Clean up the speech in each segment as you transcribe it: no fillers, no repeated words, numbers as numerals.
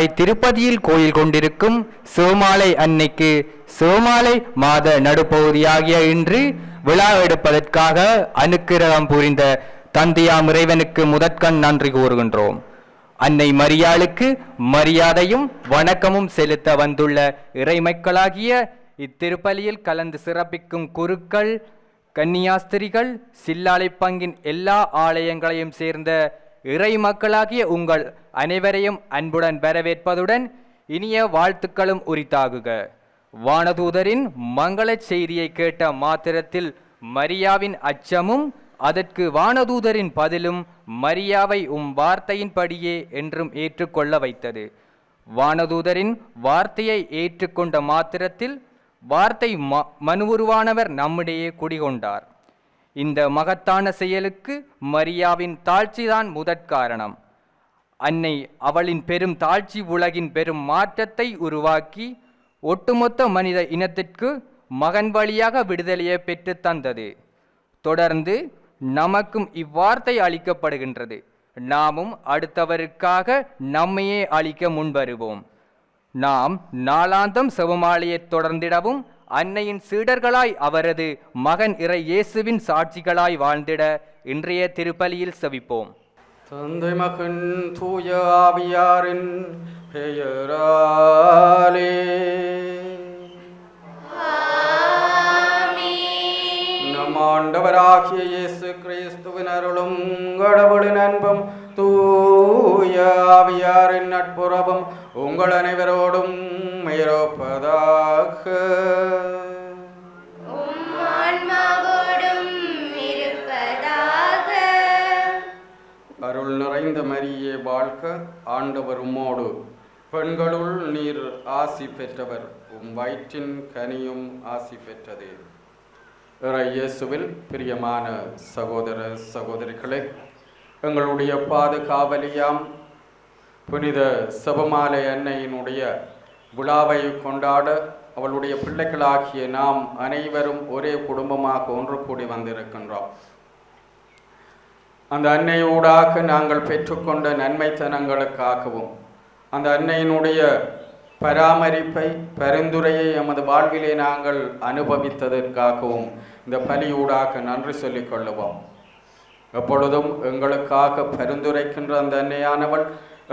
தாய் திருப்பதியில் கோயில் கொண்டிருக்கும் சிவமாலை அன்னைக்கு சிவமாலை மாத நடுப்பகுதியாகிய இன்று விழா எடுப்பதற்காக அனுக்கிரகம் புரிந்த தந்தையாம் இறைவனுக்கு முதற்கண் நன்றி கூறுகின்றோம். அன்னை மரியாளுக்கு மரியாதையும் வணக்கமும் செலுத்த வந்துள்ள இறைமக்களாகிய இத்திருப்பலியில் கலந்து சிறப்பிக்கும் குருக்கள், கன்னியாஸ்திரிகள், சில்லாலை பங்கின் எல்லா ஆலயங்களையும் சேர்ந்த இறை மக்களாகிய உங்கள் அனைவரையும் அன்புடன் வரவேற்பதுடன் இனிய வாழ்த்துக்களும் உரித்தாகுக. வானதூதரின் மங்கள செய்தியை கேட்ட மாத்திரத்தில் மரியாவின் அச்சமும் அதற்கு வானதூதரின் பதிலும் மரியாவை வார்த்தையின்படியே என்றும் ஏற்றுக்கொள்ள வைத்தது. வானதூதரின் வார்த்தையை ஏற்றுக்கொண்ட மாத்திரத்தில் வார்த்தை மனுவுருவானவர் நம்மிடையே குடிகொண்டார். இந்த மகத்தான செயலுக்கு மரியாவின் தாழ்ச்சிதான் முதற்காரணம். அன்னை அவளின் பெரும் தாழ்ச்சி உலகின் பெரும் மாற்றத்தை உருவாக்கி ஒட்டுமொத்த மனித இனத்திற்கு மகன் வழியாக விடுதலையை பெற்று தந்தது. தொடர்ந்து நமக்கும் இவ்வார்த்தை அளிக்கப்படுகின்றது. நாமும் அடுத்தவருக்காக நம்மையே அளிக்க முன்வருவோம். நாம் நாளாந்தம் செவமாலையை தொடர்ந்திடவும் அன்னையின் சீடர்களாய் அவரது மகன் இறை இயேசுவின் சாட்சிகளாய் வாழ்ந்திட இன்றைய திருப்பலியில் செவிப்போம். தந்தை மகன் தூய ஆவியாரின் பெயராலே நம் ஆண்டவராகிய இயேசு கிறிஸ்துவின் அருளும் கடவுளின் அன்பும் தூய ஆவியாரின் நட்புறவும் உங்கள் அனைவரோடும் இருப்பதாக. அருள் நிறைந்த மரியே வாழ்க, ஆண்டவர் உம்மோடு. பெண்களுள் நீர் ஆசி பெற்றவர், வயிற்றின் கனியும் ஆசி பெற்றது. இறை இயேசுவில் பிரியமான சகோதர சகோதரிகளே, எங்களுடைய பாதுகாவலியாம் புனித செபமாலை அன்னையினுடைய விழாவை கொண்டாட அவளுடைய பிள்ளைகளாகிய நாம் அனைவரும் ஒரே குடும்பமாக ஒன்று கூடி வந்திருக்கின்றோம். அந்த அன்னையூடாக நாங்கள் பெற்றுக்கொண்ட நன்மைத்தனங்களுக்காகவும் அந்த அன்னையினுடைய பராமரிப்பை பரிந்துரையை எமது வாழ்விலே நாங்கள் அனுபவித்ததற்காகவும் இந்த பலியூடாக நன்றி சொல்லிக் கொள்ளுவோம். எப்பொழுதும் எங்களுக்காக பரிந்துரைக்கின்ற அந்த அன்னையானவள்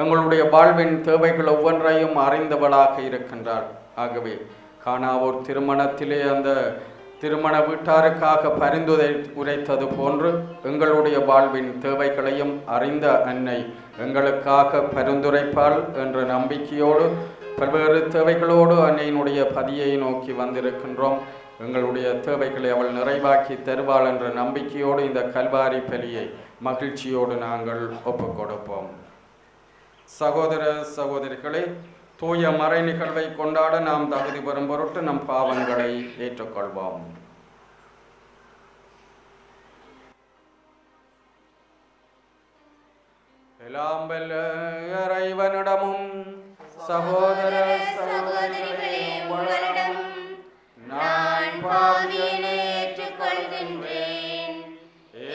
எங்களுடைய வாழ்வின் தேவைகள் ஒவ்வொன்றையும் அறிந்தவளாக இருக்கின்றாள். ஆகவே காணாவூர் திருமணத்திலே அந்த திருமண வீட்டாருக்காக பரிந்துரை உரைத்தது போன்று எங்களுடைய வாழ்வின் தேவைகளையும் அறிந்த அன்னை எங்களுக்காக பரிந்துரைப்பாள் என்ற நம்பிக்கையோடு பல்வேறு தேவைகளோடு அன்னையினுடைய பதியை நோக்கி வந்திருக்கின்றோம். எங்களுடைய தேவைகளை அவள் நிறைவாக்கி தருவாள் என்ற நம்பிக்கையோடு இந்த கல்வாரி பலியை மகிழ்ச்சியோடு நாங்கள் ஒப்புக் கொடுப்போம். சகோதர சகோதரிகளே, தூய மறை நிகழ்வை கொண்டாட நாம் தகுதி பெறும் பொருட்டு நம் பாவங்களை ஏற்றுக்கொள்வோம். எல்லாம் வல்ல இறைவனிடமும் சகோதர சகோதரிகளே உங்களிடமும் நான் பாவியனை ஏற்றுக்கொள்கின்றேன்.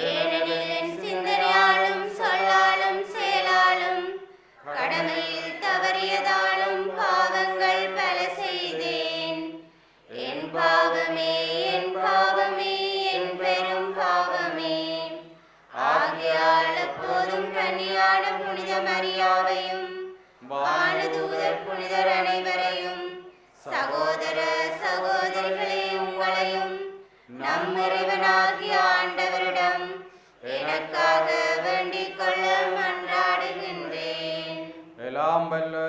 ஏனெனில் என் சிந்தனையாலும் சொல்லாலும் செயலாலும் கடமையில் தவறியதாலும் பாவங்கள் பல செய்தேன். என் பாவமே என் பாவமே என் பெரும் பாவமே. ஆகையால் எப்போதும் கன்னியான புனித மரியாவையும் வானதூதர் புனிதர் அனைவரையும் சகோதர சகோதரிகளே உங்களையும் நம் இறைவனாகிய ஆண்டவரிடம் எனக்காக வேண்டிக் கொள்ள மன்றாடுகின்றேன். எல்லாம் வல்ல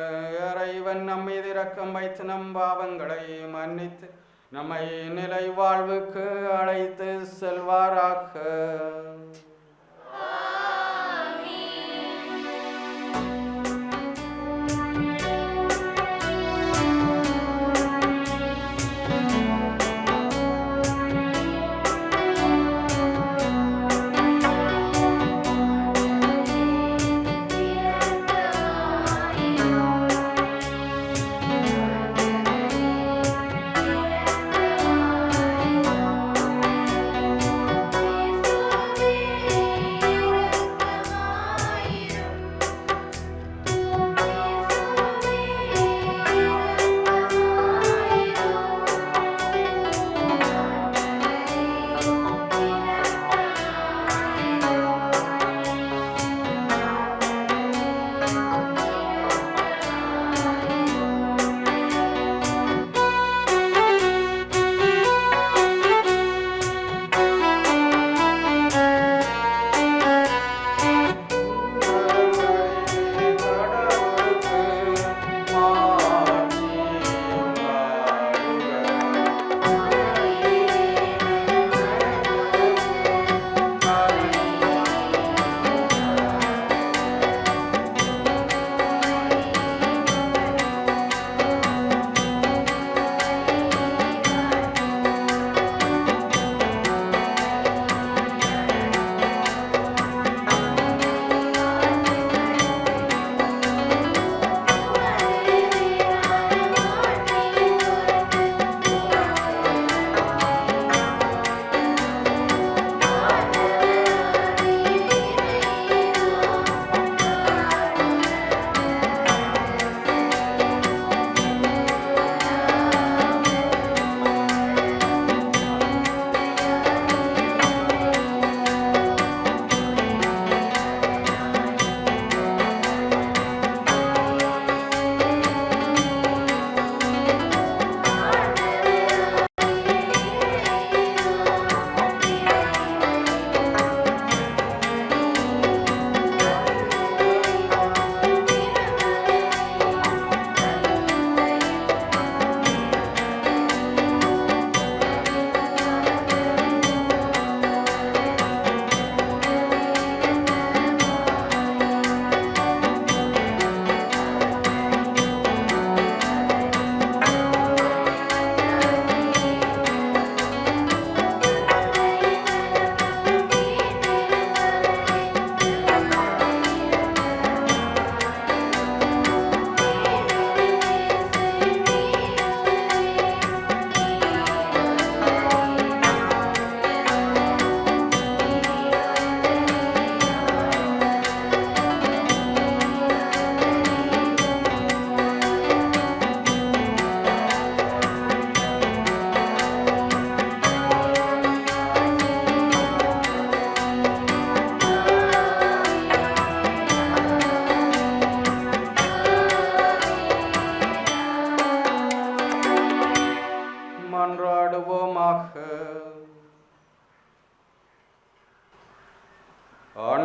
இறைவன் நம் மீது இரக்கம் வைத்து நம் பாவங்களை மன்னித்து நம்மை நிலை வாழ்வுக்கு அழைத்து செல்வாராக. Amen.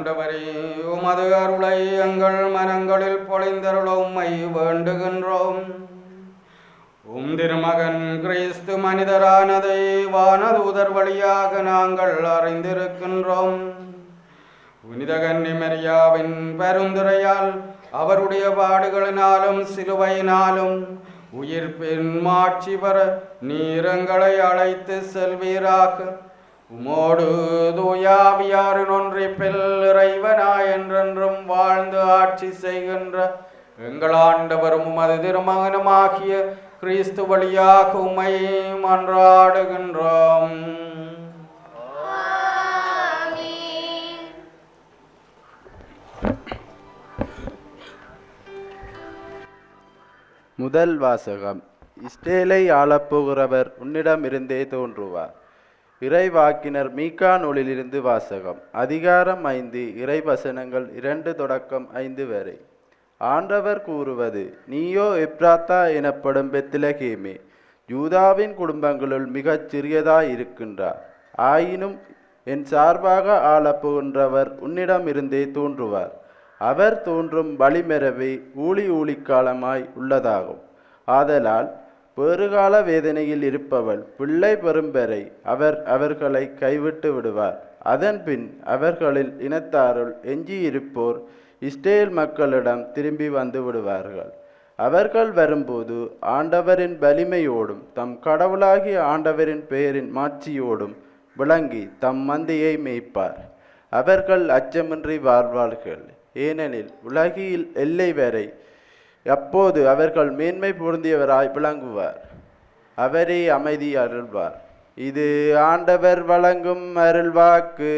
ஆண்டவரே, உமது அருளை எங்கள் மனங்களில் பொழிந்தருள உம்மை வேண்டுகின்றோம். திருமகன் கிறிஸ்து மனிதரானதை வானதூதர் வழியாக நாங்கள் அறிந்திருக்கின்றோம். புனித கன்னி மரியாவின் பரிந்துரையால் அவருடைய பாடுகளினாலும் சிலுவையினாலும் உயிர்ப்பின் மாட்சி பெற நீரங்களை அழைத்து செல்வீராக. உமோடு தூயாவியாரின் ஒன்றிப்பில் இறைவனாய் என்றென்றும் வாழ்ந்து ஆட்சி செய்கின்ற எங்கள் ஆண்டவரும் உமது திருமகனுமாகிய கிறிஸ்து வழியாக உம்மை மன்றாடுகின்றோம். முதல் வாசகம். இஸ்ரேலை ஆளப்போகிறவர் உன்னிடமிருந்தே தோன்றுவார். இறைவாக்கினர் மீகா நூலிலிருந்து வாசகம். அதிகாரம் 5, இறைவசனங்கள் 2 தொடக்கம் 5 வரை. ஆண்டவர் கூறுவது: நீயோ எப்ராத்தா எனப்படும் பெத்லகேமே, யூதாவின் குடும்பங்களுள் மிகச் சிறியதாய் இருக்கின்றார். ஆயினும் என் சார்பாக ஆளப்போகின்றவர் உன்னிடமிருந்தே தோன்றுவார். அவர் தோன்றும் வழிமரவே ஊழிக்காலமாய் உள்ளதாகும். ஆதலால் பேறுகால வேதனையில் இருப்பவள் பிள்ளை பெறும் வரை அவர்களை கைவிட்டு விடுவார். அதன்பின் அவர்களில் இனத்தாருள் எஞ்சியிருப்போர் இஸ்ரேல் மக்களிடம் திரும்பி வந்து விடுவார்கள். அவர்கள் வரும்போது ஆண்டவரின் வலிமையோடும் தம் கடவுளாகிய ஆண்டவரின் பெயரின் மாட்சியோடும் விளங்கி தம் மந்தையை மேய்ப்பார். அவர்கள் அச்சமின்றி வாழ்வார்கள், ஏனெனில் உலகில் எல்லை வரை அப்போது அவர்கள் மேன்மை பொருந்தியவராய் விளங்குவார். அவரே அமைதி அருள்வார். இது ஆண்டவர் வழங்கும் அருள்வாக்கு.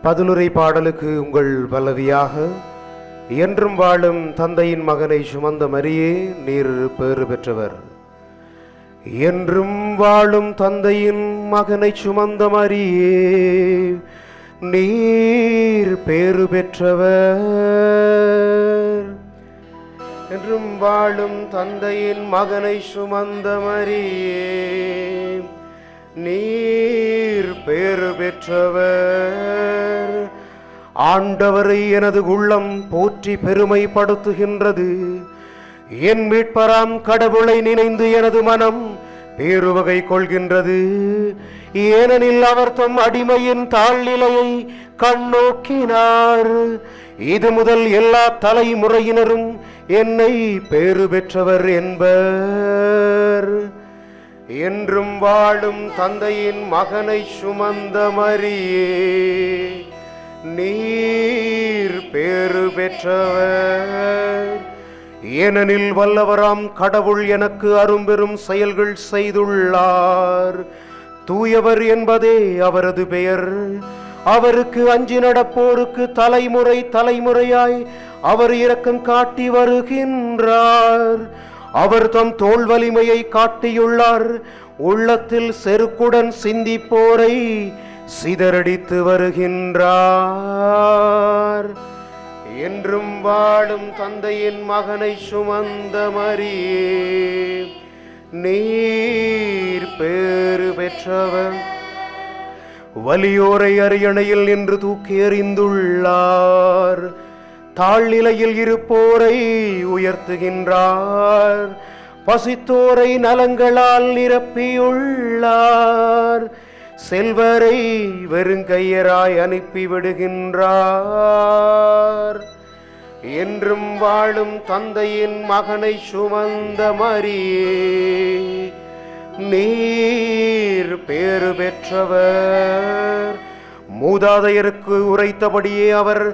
பதிலுரை பாடலுக்கு உங்கள் பல்லவியாக: என்றும் வாழும் தந்தையின் மகனை சுமந்த மரியே, நீர் பேறு பெற்றவர். என்றும் வாழும் தந்தையின் மகனை சுமந்த மரியே, நீர் பேறு பெற்றவர். என்றும் வாழும் தந்தையின் மகனை சுமந்த மரியே, நீர் பேறு பெற்றவர். ஆண்டவரை எனது உள்ளம் போற்றி பெருமைப்படுத்துகின்றது. என் மீட்பராம் கடவுளை நினைந்து எனது மனம் பேருவகை கொள்கின்றது. ஏனெனில் அவர் தம் அடிமையின் தாழ்நிலையை கண்ணோக்கினார். இது முதல் எல்லா தலைமுறையினரும் என்னை பேறு பெற்றவர் என்பர். என்றும் வாழும் தந்தையின் மகனை சுமந்த மரியே, நீர் பேறு பெற்றவர். ஏனெனில் வல்லவராம் கடவுள் எனக்கு அரும்பெரும் செயல்கள் செய்துள்ளார். தூயவர் என்பதே அவரது பெயர். அவருக்கு அஞ்சி நடப்போருக்கு தலைமுறை தலைமுறையாய் அவர் இரக்கம் காட்டி வருகின்றார். அவர் தம் தோள் வலிமையை காட்டியுள்ளார். உள்ளத்தில் செருக்குடன் சிந்திப்போரை சிதறடித்து வருகின்றார். என்றும் வாழும் தந்தையின் மகனை சுமந்த மரியே, நீர் பேறு பெற்றவர். வலியோரை அரியணையில் நின்று தூக்கி எறிந்துள்ளார். தாழ்நிலையில் இருப்போரை உயர்த்துகின்றார். பசித்தோரை நலங்களால் நிரப்பியுள்ளார். செல்வரை வெறுங்கையராய் அனுப்பிவிடுகின்றார். என்றும் வாழும் தந்தையின் மகனை சுமந்த மரியே, நீர் பேறு பெற்றவர். மூதாதையருக்கு உரைத்தபடியே அவர்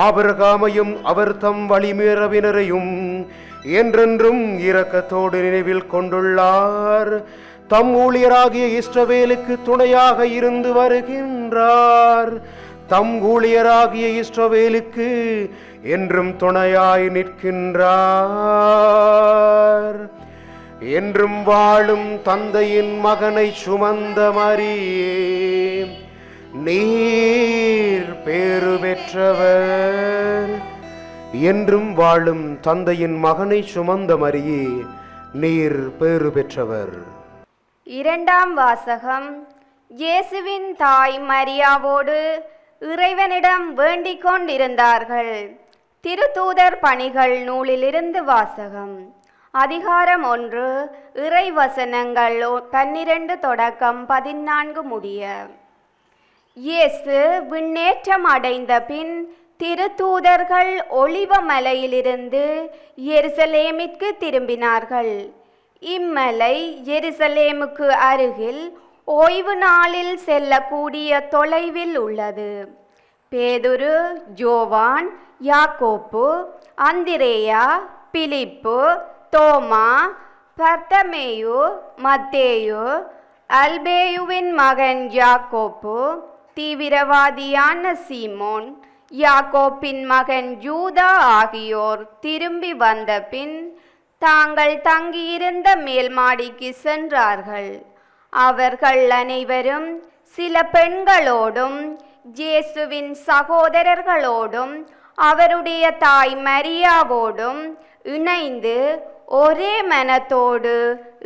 ஆபிரகாமையும் அவர் தம் வழிமரபினரையும் என்றென்றும் இரக்கத்தோடு நினைவில் கொண்டுள்ளார். தம் ஊழியராகிய இஸ்ரவேலுக்கு துணையாக இருந்து வருகின்றார். தம் ஊழியராகிய இஸ்ரவேலுக்கு என்றும் துணையாய் நிற்கின்றார். என்றும் வாழும் தந்தையின் மகனை சுமந்த மரியே, நீர் பேறு பெற்றவர். என்றும் வாழும் தந்தையின் மகனை சுமந்த மரியே, நீர் பேறு பெற்றவர். இரண்டாம் வாசகம். இயேசுவின் தாய் மரியாவோடு இறைவனிடம் வேண்டிக் கொண்டிருந்தார்கள். திருத்தூதர் பணிகள் நூலிலிருந்து வாசகம். அதிகாரம் 1, இறைவசனங்கள் 12 தொடக்கம் 14 முடிய. இயேசு விண்ணேற்றம் அடைந்த பின் திருத்தூதர்கள் ஒலிவ மலையிலிருந்து எருசலேமிற்கு திரும்பினார்கள். இம்மலை எருசலேமுக்கு அருகில் ஓய்வு நாளில் செல்லக்கூடிய தொலைவில் உள்ளது. பேதுரு, யோவான், யாக்கோப்பு, அந்திரேயா, பிலிப்பு, தோமா, பர்தமேயு, மத்தேயு, அல்பேயுவின் மகன் யாக்கோப்பு, தீவிரவாதியான சீமோன், யாக்கோப்பின் மகன் யூதா ஆகியோர் திரும்பி வந்த பின் தாங்கள் தங்கியிருந்த மேல் மாடிக்கு சென்றார்கள். அவர்கள் அனைவரும் சில பெண்களோடும் இயேசுவின் சகோதரர்களோடும் அவருடைய தாய் மரியாவோடும் இணைந்து ஒரே மனத்தோடு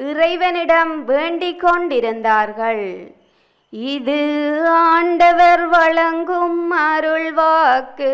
இறைவனிடம் வேண்டிக் கொண்டிருந்தார்கள். இது ஆண்டவர் வழங்கும் அருள்வாக்கு.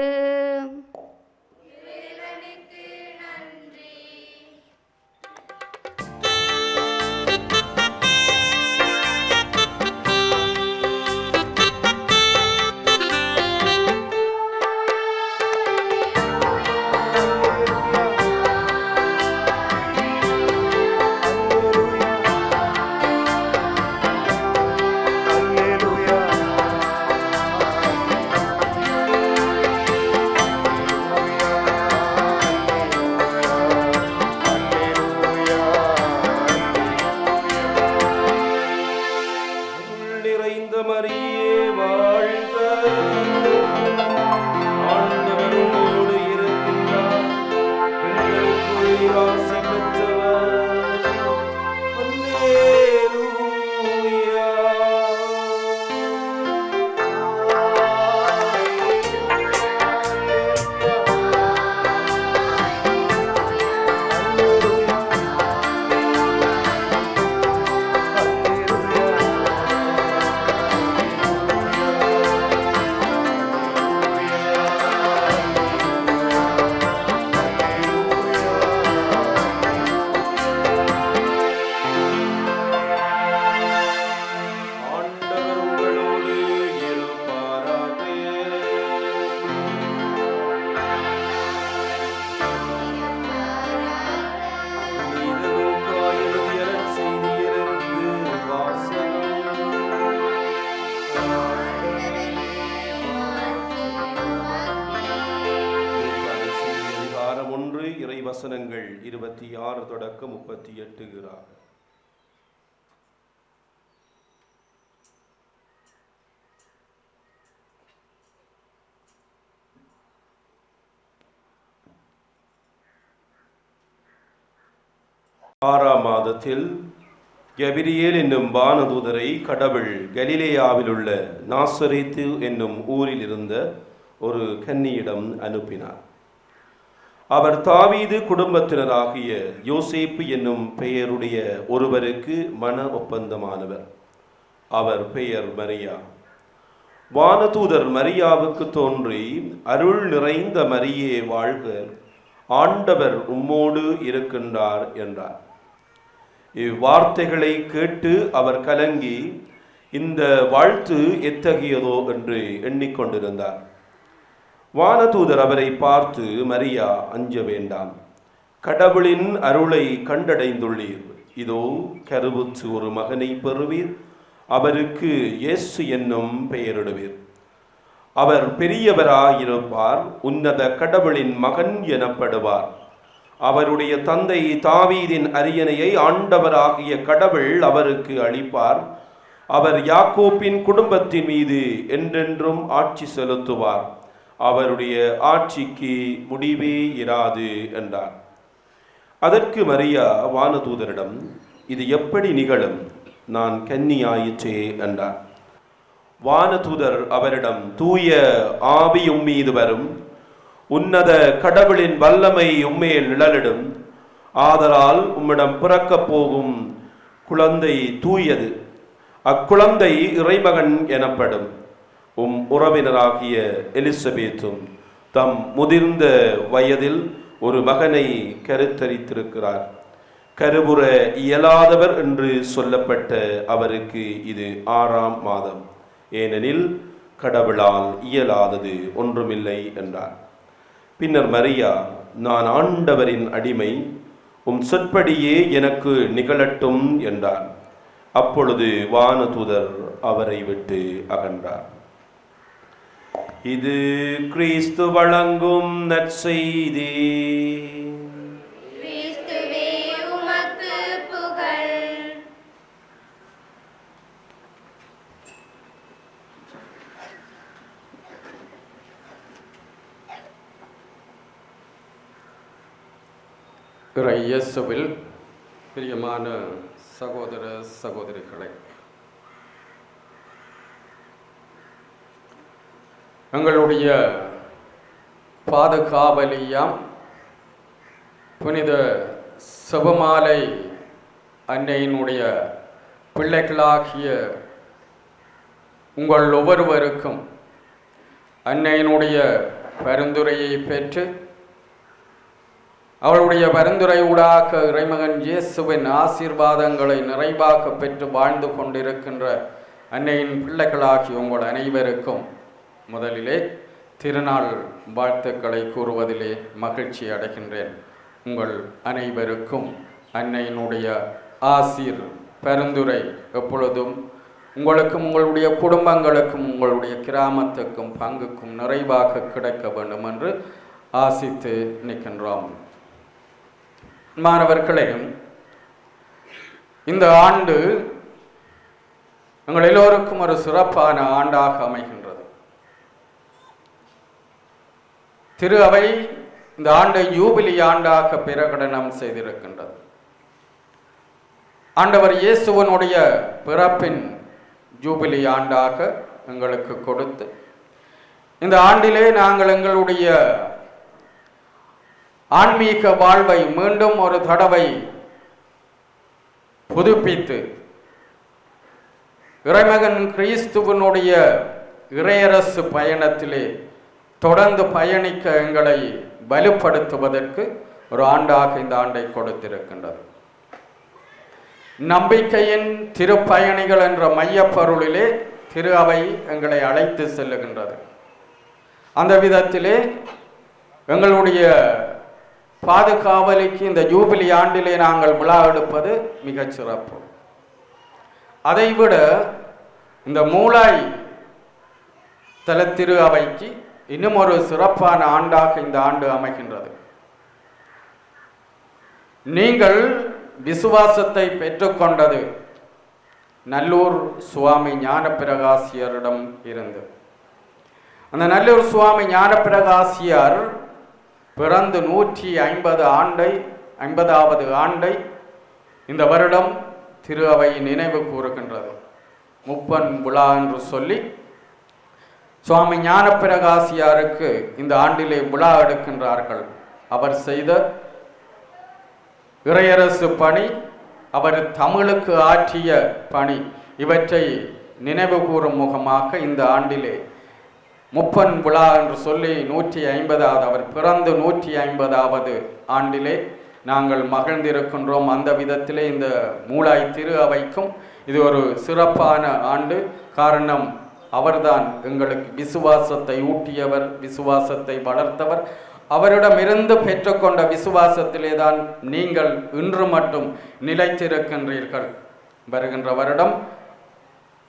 வசனங்கள் 26 தொடக்கம் 38. ஆறாம் மாதத்தில் கபிரியேல் என்னும் வானதூதரை கடவுள் கலிலேயாவில் உள்ள நாசரேத்து என்னும் ஊரில் இருந்த ஒரு கன்னியிடம் அனுப்பினார். அவர் தாவீது குடும்பத்தினராகிய யோசேப்பு என்னும் பெயருடைய ஒருவருக்கு மன ஒப்பந்தமானவர். அவர் பெயர் மரியா. வானதூதர் மரியாவுக்கு தோன்றி, அருள் நிறைந்த மரியே வாழ்க, ஆண்டவர் உம்மோடு இருக்கின்றார் என்றார். இவ்வார்த்தைகளை கேட்டு அவர் கலங்கி, இந்த வாழ்த்து எத்தகையதோ என்று எண்ணிக்கொண்டிருந்தார். வானதூதர் அவரை பார்த்து, மரியா, அஞ்ச வேண்டாம், கடவுளின் அருளை கண்டடைந்துள்ளீர். இதோ கருவுற்று ஒரு மகனை பெறுவீர், அவருக்கு இயேசு என்னும் பெயரிடுவீர். அவர் பெரியவராயிருப்பார், உன்னத கடவுளின் மகன் எனப்படுவார். அவருடைய தந்தை தாவீதின் அரியணையை ஆண்டவராகிய கடவுள் அவருக்கு அளிப்பார். அவர் யாக்கோப்பின் குடும்பத்தின் மீது என்றென்றும் ஆட்சி செலுத்துவார். அவருடைய ஆட்சிக்கு முடிவே இராது என்றார். அதற்கு மரியா வானதூதரிடம், இது எப்படி நிகழும்? நான் கன்னியாயிற்றே என்றார். வானதூதர் அவரிடம், தூய ஆவி உம்மீது வரும், உன்னத கடவுளின் வல்லமை உண்மையில் நிழலிடும். ஆதலால் உம்மிடம் பிறக்கப் போகும் குழந்தை தூயது. அக்குழந்தை இறைமகன் எனப்படும். உம் உறவினராகிய எலிசபெத்தும் தம் முதிர்ந்த வயதில் ஒரு மகனை கருத்தரித்திருக்கிறார். கருவுற இயலாதவர் என்று சொல்லப்பட்ட அவருக்கு இது 6ஆம் மாதம். ஏனெனில் கடவுளால் இயலாதது ஒன்றுமில்லை என்றார். பின்னர் மரியா, நான் ஆண்டவரின் அடிமை, உம் சொற்படியே எனக்கு நிகழட்டும் என்றார். அப்பொழுது வானதூதர் அவரை விட்டு அகன்றார். இது கிறிஸ்து வழங்கும் நற்செய்தி. கிறிஸ்துவே உமக்கு புகழ். இயேசுவில் பிரியமான சகோதர சகோதரிகளை, எங்களுடைய பாதுகாவலியாம் புனித செபமாலை அன்னையினுடைய பிள்ளைகளாகிய உங்கள் ஒவ்வொருவருக்கும் அன்னையினுடைய பரிந்துரையை பெற்று அவளுடைய பரிந்துரை ஊடாக இறைமகன் இயேசுவின் ஆசீர்வாதங்களை நிறைவாக பெற்று வாழ்ந்து கொண்டிருக்கின்ற அன்னையின் பிள்ளைகளாகிய உங்கள் அனைவருக்கும் முதலிலே திருநாள் வாழ்த்துக்களை கூறுவதிலே மகிழ்ச்சி அடைகின்றேன். உங்கள் அனைவருக்கும் அன்னையினுடைய ஆசீர் பரிந்துரை எப்பொழுதும் உங்களுக்கும் உங்களுடைய குடும்பங்களுக்கும் உங்களுடைய கிராமத்துக்கும் பங்குக்கும் நிறைவாக கிடைக்க வேண்டும் என்று ஆசித்து நிற்கின்றோம். மாணவர்களே, இந்த ஆண்டு எங்கள் எல்லோருக்கும் ஒரு சிறப்பான ஆண்டாக அமைகின்றது. திரு அவை இந்த ஆண்டை யூபிலி ஆண்டாக பிரகடனம் செய்திருக்கின்றது. ஆண்டவர் இயேசுவனுடைய பிறப்பின் ஜூபிலி ஆண்டாக எங்களுக்கு கொடுத்து இந்த ஆண்டிலே நாங்கள் எங்களுடைய ஆன்மீக வாழ்வை மீண்டும் ஒரு தடவை புதுப்பித்து இறைமகன் கிறிஸ்துவனுடைய இறையரசு பயணத்திலே தொடர்ந்து பயணிக்க எங்களை வலுப்படுத்துவதற்கு ஒரு ஆண்டாக இந்த ஆண்டை கொடுத்திருக்கின்றது. நம்பிக்கையின் திருப்பயணிகள் என்ற மையப்பொருளிலே திரு அவை எங்களை அழைத்து செல்லுகின்றது. அந்த விதத்திலே எங்களுடைய பாதுகாவலிக்கு இந்த ஜூபிலி ஆண்டிலே நாங்கள் விழா எடுப்பது மிகச் சிறப்பு. அதைவிட இந்த மூலாய் தல திரு அவைக்கு இன்னும் ஒரு சிறப்பான ஆண்டாக இந்த ஆண்டு அமைகின்றது. நீங்கள் விசுவாசத்தை பெற்றுக்கொண்டது நல்லூர் சுவாமி ஞானப்பிரகாசியரிடம் இருந்து. அந்த நல்லூர் சுவாமி ஞானப்பிரகாசியார் பிறந்து 150வது ஆண்டை இந்த வருடம் திரு அவை நினைவு கூறுகின்றது. முப்பன் விழா என்று சொல்லி சுவாமி ஞானப்பிரகாசியாருக்கு இந்த ஆண்டிலே விழா எடுக்கின்றார்கள். அவர் செய்த இறையரசு பணி, அவர் தமிழுக்கு ஆற்றிய பணி, இவற்றை நினைவு கூறும் முகமாக இந்த ஆண்டிலே முப்பன் விழா என்று சொல்லி 150வது அவர் பிறந்து 150வது ஆண்டிலே நாங்கள் மகிழ்ந்திருக்கின்றோம். அந்த விதத்திலே இந்த மூலாய் திரு அவைக்கும் இது ஒரு சிறப்பான ஆண்டு. காரணம், அவர்தான் எங்களுக்கு விசுவாசத்தை ஊட்டியவர், விசுவாசத்தை வளர்த்தவர். அவரிடமிருந்து பெற்றுக்கொண்ட விசுவாசத்திலே தான் நீங்கள் இன்று மட்டும் நிலைத்திருக்கின்றீர்கள். வருகின்ற வருடம்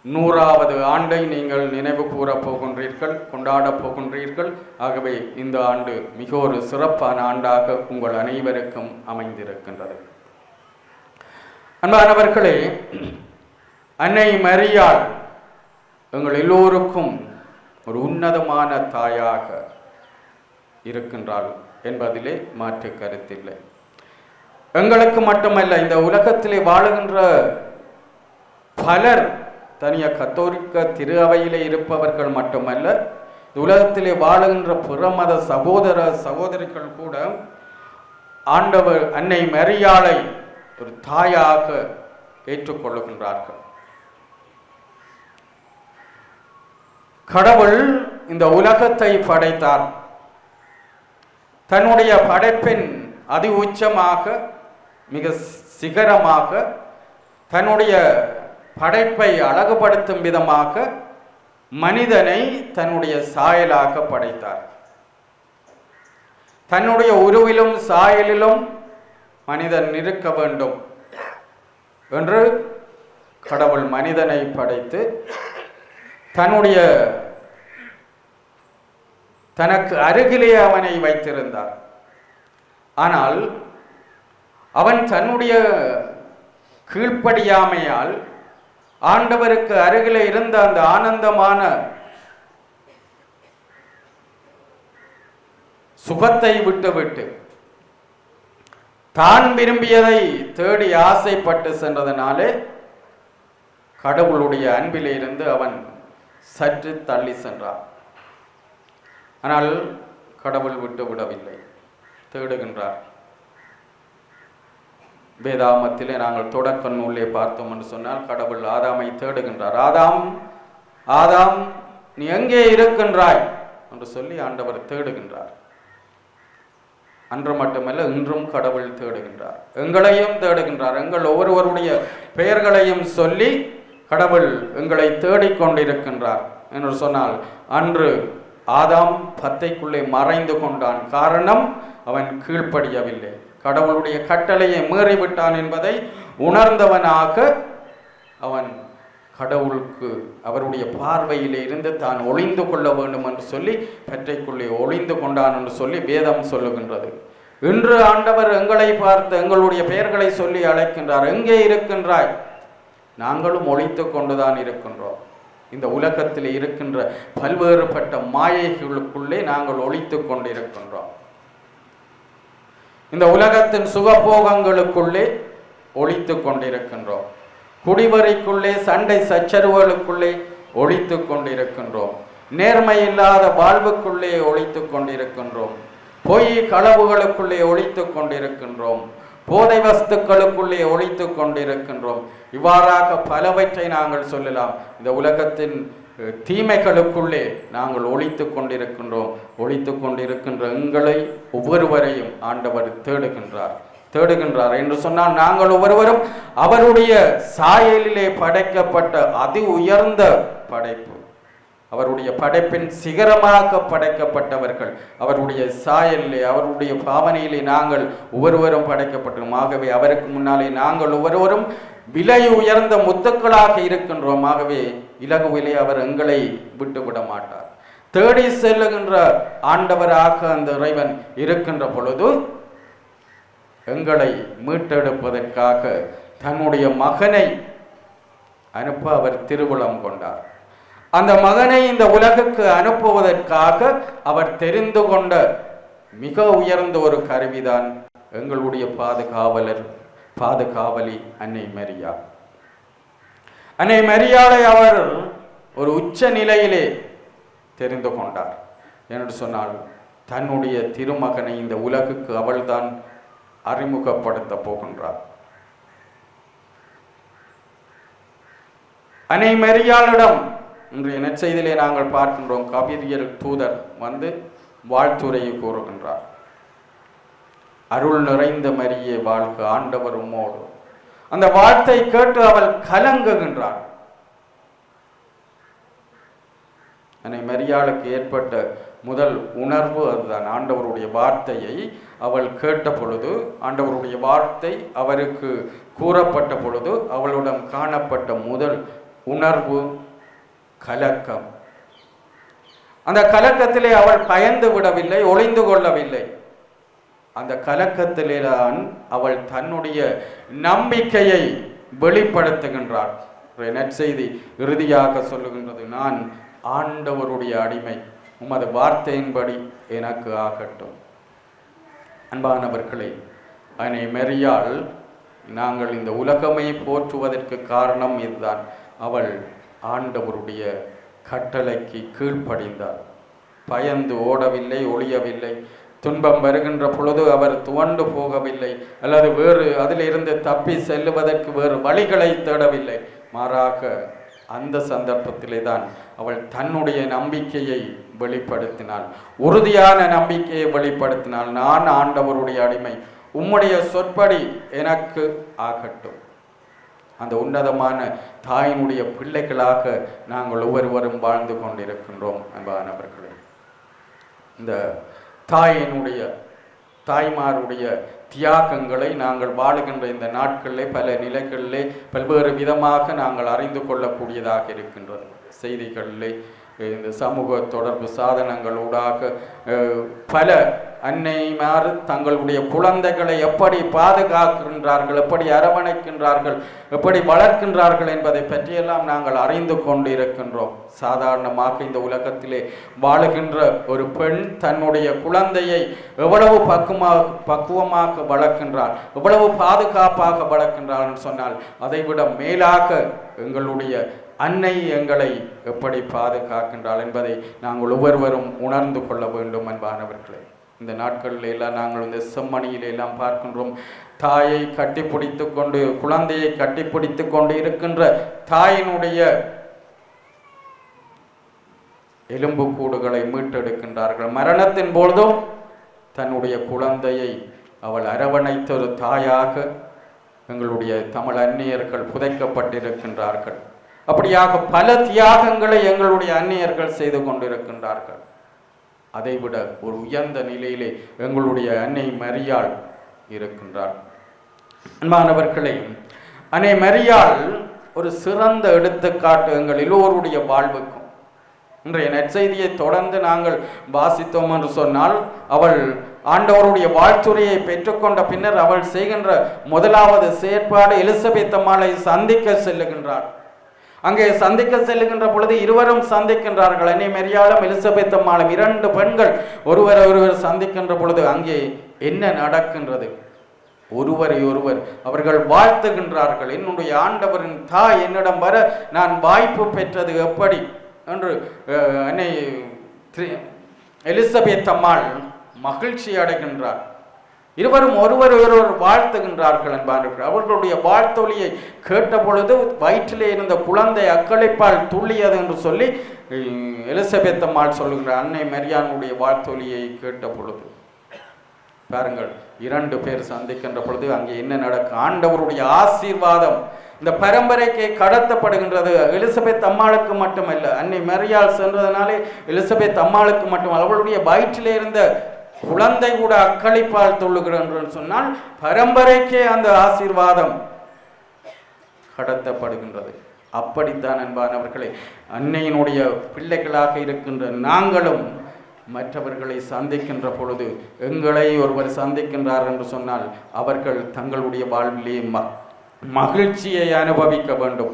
100வது ஆண்டை நீங்கள் நினைவு கூறப் போகின்றீர்கள், கொண்டாடப் போகின்றீர்கள். ஆகவே இந்த ஆண்டு மிக ஒரு சிறப்பான ஆண்டாக உங்கள் அனைவருக்கும் அமைந்திருக்கின்றது. அன்பானவர்களே, அன்னை மரியாள் எங்கள் எல்லோருக்கும் ஒரு உன்னதமான தாயாக இருக்கின்றாள் என்பதிலே மாற்று கருத்தில்லை. எங்களுக்கு மட்டுமல்ல, இந்த உலகத்திலே வாழுகின்ற பலர், தனிய கத்தோலிக்க திரு அவையிலே இருப்பவர்கள் மட்டுமல்ல, உலகத்திலே வாழுகின்ற பிறமத சகோதர சகோதரிகள் கூட ஆண்டவர் அன்னை மரியாளை ஒரு தாயாக ஏற்றுக்கொள்ளுகின்றார்கள். கடவுள் இந்த உலகத்தை படைத்தார். தன்னுடைய படைப்பின் அதி உச்சமாக மிக சிகரமாக தன்னுடைய படைப்பை அழகுபடுத்தும் விதமாக மனிதனை தன்னுடைய சாயலாக படைத்தார். தன்னுடைய உருவிலும் சாயலிலும் மனிதன் இருக்க வேண்டும் என்று கடவுள் மனிதனை படைத்து தனக்கு அருகிலே அவனை வைத்திருந்தார். ஆனால் அவன் தன்னுடைய கீழ்ப்படியாமையால் ஆண்டவருக்கு அருகிலே இருந்த அந்த ஆனந்தமான சுகத்தை விட்டுவிட்டு தான் விரும்பியதை தேடி ஆசைப்பட்டு சென்றதனாலே கடவுளுடைய அன்பிலே இருந்து அவன் சற்று தள்ளி சென்றான். ஆனால் கடவுள் விட்டு விடவில்லை, தேடுகின்றார். வேதாமத்திலே நாங்கள் தொடக்க நூலே பார்த்தோம் என்று சொன்னால் கடவுள் ஆதாமை தேடுகின்றார். ஆதாம் ஆதாம் நீ எங்கே இருக்கின்றாய் என்று சொல்லி ஆண்டவர் தேடுகின்றார். அன்று மட்டுமல்ல, இன்றும் கடவுள் தேடுகின்றார், எங்களையும் தேடுகின்றார். எங்கள் ஒவ்வொருவருடைய பெயர்களையும் சொல்லி கடவுள் எங்களை தேடிக்கொண்டிருக்கின்றார் என்று சொன்னால், அன்று ஆதாம் பத்தைக்குள்ளே மறைந்து கொண்டான். காரணம், அவன் கீழ்ப்படியவில்லை, கடவுளுடைய கட்டளையை மீறிவிட்டான் என்பதை உணர்ந்தவனாக அவன் கடவுளுக்கு அவருடைய பார்வையிலே இருந்து தான் ஒளிந்து கொள்ள வேண்டும் என்று சொல்லி பற்றைக்குள்ளே ஒளிந்து கொண்டான் என்று சொல்லி வேதம் சொல்லுகின்றது. இன்று ஆண்டவர் எங்களை பார்த்து எங்களுடைய பெயர்களை சொல்லி அழைக்கின்றார். எங்கே இருக்கின்றாய்? நாங்களும் ஒளித்து கொண்டுதான் இருக்கின்றோம். இந்த உலகத்தில் இருக்கின்ற பல்வேறுபட்ட மாயைகளுக்குள்ளே நாங்கள் ஒளித்து கொண்டிருக்கின்றோம். இந்த உலகத்தின் சுகபோகங்களுக்குள்ளே ஒளித்து கொண்டிருக்கின்றோம். குடிவரைக்குள்ளே, சண்டை சச்சரவுகளுக்குள்ளே ஒளித்து கொண்டிருக்கின்றோம். நேர்மை இல்லாத வாழ்வுக்குள்ளே ஒளித்து கொண்டிருக்கின்றோம். பொய் களவுகளுக்குள்ளே ஒளித்து கொண்டிருக்கின்றோம். போதை வஸ்துக்களுக்குள்ளே ஒளித்து கொண்டிருக்கின்றோம். இவ்வாறாக பலவற்றை நாங்கள் சொல்லலாம். இந்த உலகத்தின் தீமைகளுக்குள்ளே நாங்கள் ஒளித்து கொண்டிருக்கின்றோம். ஒளித்து கொண்டிருக்கின்ற எங்களை ஒவ்வொருவரையும் ஆண்டவர் தேடுகின்றார் என்று சொன்னால், நாங்கள் ஒவ்வொருவரும் அவருடைய சாயலிலே படைக்கப்பட்ட அதி உயர்ந்த படைப்பு, அவருடைய படைப்பின் சிகரமாக படைக்கப்பட்டவர்கள். அவருடைய சாயலிலே, அவருடைய பாவனையிலே நாங்கள் ஒவ்வொருவரும் படைக்கப்பட்டோம். ஆகவே அவருக்கு முன்னாலே நாங்கள் ஒவ்வொருவரும் விலை உயர்ந்த முத்துக்களாக இருக்கின்றோம். ஆகவே இலகுவிலே அவர் எங்களை விட்டுவிட மாட்டார். தேடி செல்லுகின்ற ஆண்டவராக அந்த இறைவன் இருக்கின்ற பொழுது எங்களை மீட்டெடுப்பதற்காக தன்னுடைய மகனை அனுப்ப அவர் திருவுளம் கொண்டார். அந்த மகனை இந்த உலகுக்கு அனுப்புவதற்காக அவர் தெரிந்து கொண்ட மிக உயர்ந்த ஒரு கருவிதான் எங்களுடைய பாதுகாவலி அன்னை மரியா. அன்னை மரியாளை அவர் ஒரு உச்ச நிலையிலே தெரிந்து கொண்டார் என்று சொன்னால், தன்னுடைய திருமகனை இந்த உலகுக்கு அவள்தான் அறிமுகப்படுத்த போகின்றார். அன்னை மரியாளிடம் இன்றைய நற்செய்தியிலே நாங்கள் பார்க்கின்றோம், கபிரியல் தூதர் வந்து வாழ்த்துரையை கூறுகின்றார். அருள் நிறைந்த மரியே வாழ்க, ஆண்டவர் உம்மோடு. அந்த வார்த்தை கேட்டு அவள் கலங்குகின்றாள். அன்னை மரியாளுக்கு ஏற்பட்ட முதல் உணர்வு அதுதான். ஆண்டவருடைய வார்த்தையை அவள் கேட்ட பொழுது, ஆண்டவருடைய வார்த்தை அவருக்கு கூறப்பட்ட பொழுது அவளுடன் காணப்பட்ட முதல் உணர்வு கலக்கம். அந்த கலக்கத்திலே அவள் பயந்து விடவில்லை, ஒளிந்து கொள்ளவில்லை. அந்த கலக்கத்திலே தான் அவள் தன்னுடைய நம்பிக்கையை வெளிப்படுத்துகின்றாள். நற்செய்தி இறுதியாக சொல்லுகின்றது, நான் ஆண்டவருடைய அடிமை, உமது வார்த்தையின்படி எனக்கு ஆகட்டும். அன்பானவர்களே, அன்னை மரியாள் நாங்கள் இந்த உலகமே போற்றுவதற்கு காரணம் இதுதான். அவள் ஆண்டவருடைய கட்டளைக்கு கீழ்ப்படிந்தாள். பயந்து ஓடவில்லை, ஒளியவில்லை. துன்பம் வருகின்ற பொழுது அவர் துவண்டு போகவில்லை, அல்லது வேறு அதிலிருந்து தப்பி செல்லுவதற்கு வேறு வழிகளை தேடவில்லை. மாறாக அந்த சந்தர்ப்பத்திலே தான் அவள் தன்னுடைய நம்பிக்கையை வெளிப்படுத்தினாள், உறுதியான நம்பிக்கையை வெளிப்படுத்தினாள். நான் ஆண்டவருடைய அடிமை, உம்முடைய சொற்படி எனக்கு ஆகட்டும். அந்த உன்னதமான தாயினுடைய பிள்ளைகளாக நாங்கள் ஒவ்வொருவரும் வாழ்ந்து கொண்டிருக்கின்றோம் அன்பானவர்களே. இந்த தாய்மாருடைய தியாகங்களை நாங்கள் வாழுகின்ற இந்த நாட்களிலே பல நிலைகளிலே பல்வேறு விதமாக நாங்கள் அறிந்து கொள்ளக்கூடியதாக இருக்கின்றது. செய்திகளிலே, இந்த சமூக தொடர்பு சாதனங்களூடாக பல அன்னைமார் தங்களுடைய குழந்தைகளை எப்படி பாதுகாக்கின்றார்கள், எப்படி அரவணைக்கின்றார்கள், எப்படி வளர்க்கின்றார்கள் என்பதை பற்றியெல்லாம் நாங்கள் அறிந்து கொண்டு இருக்கின்றோம். சாதாரணமாக இந்த உலகத்திலே வாழுகின்ற ஒரு பெண் தன்னுடைய குழந்தையை எவ்வளவு பக்குவமாக வளர்க்கின்றாள், எவ்வளவு பாதுகாப்பாக வளர்க்கின்றாள் என்று சொன்னால், அதைவிட மேலாக எங்களுடைய அன்னை எங்களை எப்படி பாதுகாக்கின்றாள் என்பதை நாங்கள் ஒவ்வொருவரும் உணர்ந்து கொள்ள வேண்டும் அன்பானவர்களே. இந்த நாட்களில் எல்லாம் நாங்கள் இந்த செம்மணியில எல்லாம் பார்க்கின்றோம், தாயை கட்டிப்பிடித்து கொண்டு, குழந்தையை கட்டிப்பிடித்து கொண்டு இருக்கின்ற தாயினுடைய எலும்புக்கூடுகளை மீட்டெடுக்கின்றார்கள். மரணத்தின் பொழுதும் தன்னுடைய குழந்தையை அவள் அரவணைத்த ஒரு தாயாக எங்களுடைய தமிழ் அந்நியர்கள் புதைக்கப்பட்டிருக்கின்றார்கள். அப்படியாக பல தியாகங்களை எங்களுடைய அந்நியர்கள் செய்து கொண்டிருக்கின்றார்கள். அதைவிட ஒரு உயர்ந்த நிலையிலே எங்களுடைய அன்னை மரியாள் இருக்கின்றார். அன்பானவர்களே, அன்னை மரியாள் ஒரு சிறந்த எடுத்துக்காட்டு எங்கள் எல்லோருடைய வாழ்வுக்கும். இன்றைய நற்செய்தியை தொடர்ந்து நாங்கள் வாசித்தோம் என்று சொன்னால், அவள் ஆண்டவருடைய வாழ்த்துரையை பெற்றுக்கொண்ட பின்னர் அவள் செய்கின்ற முதலாவது செயற்பாடு எலிசபெத் அம்மாளை சந்திக்க செல்லுகின்றார். அங்கே சந்திக்க செல்லுகின்ற பொழுது இருவரும் சந்திக்கின்றார்கள். அன்னை மரியாளும் எலிசபெத் அம்மாளும், இரண்டு பெண்கள் ஒருவர் சந்திக்கின்ற பொழுது அங்கே என்ன நடக்கின்றது? ஒருவரை ஒருவர் அவர்கள் வாழ்த்துகின்றார்கள். என்னுடைய ஆண்டவரின் தாய் என்னிடம் வர நான் வாய்ப்பு பெற்றது எப்படி என்று அன்னை எலிசபெத் அம்மாள் மகிழ்ச்சி அடைகின்றார். இருவரும் ஒருவர் வாழ்த்துகின்றார்கள் என்பார்கள். அவர்களுடைய வாழ்த்தொலியை கேட்ட பொழுது வயிற்றிலே இருந்த குழந்தை அக்களிப்பால் துள்ளியது என்று சொல்லி எலிசபெத் அம்மாள் சொல்லுகிறார். அன்னை மரியாளுடைய வாழ்த்தொலியை கேட்ட பொழுது பாருங்கள், இரண்டு பேர் சந்திக்கின்ற பொழுது அங்கே என்ன நடக்கும்? ஆண்டவருடைய ஆசீர்வாதம் இந்த பரம்பரைக்கு கடத்தப்படுகின்றது. எலிசபெத் அம்மாளுக்கு மட்டுமல்ல, அன்னை மரியாள் சென்றதனாலே எலிசபெத் அம்மாளுக்கு மட்டுமல்ல, அவளுடைய வயிற்றிலே இருந்த குழந்தை கூட அக்களிப்பால் தொழுகிறேன் சொன்னால் பரம்பரைக்கே அந்த ஆசீர்வாதம் கடத்தப்படுகின்றது. அப்படித்தான் அன்பானவர்களே, அன்னையினுடைய பிள்ளைகளாக இருக்கின்ற நாங்களும் மற்றவர்களை சந்திக்கின்ற பொழுது, எங்களை ஒருவர் சந்திக்கின்றார் என்று சொன்னால் அவர்கள் தங்களுடைய வாழ்விலே மகிழ்ச்சியை அனுபவிக்க வேண்டும்,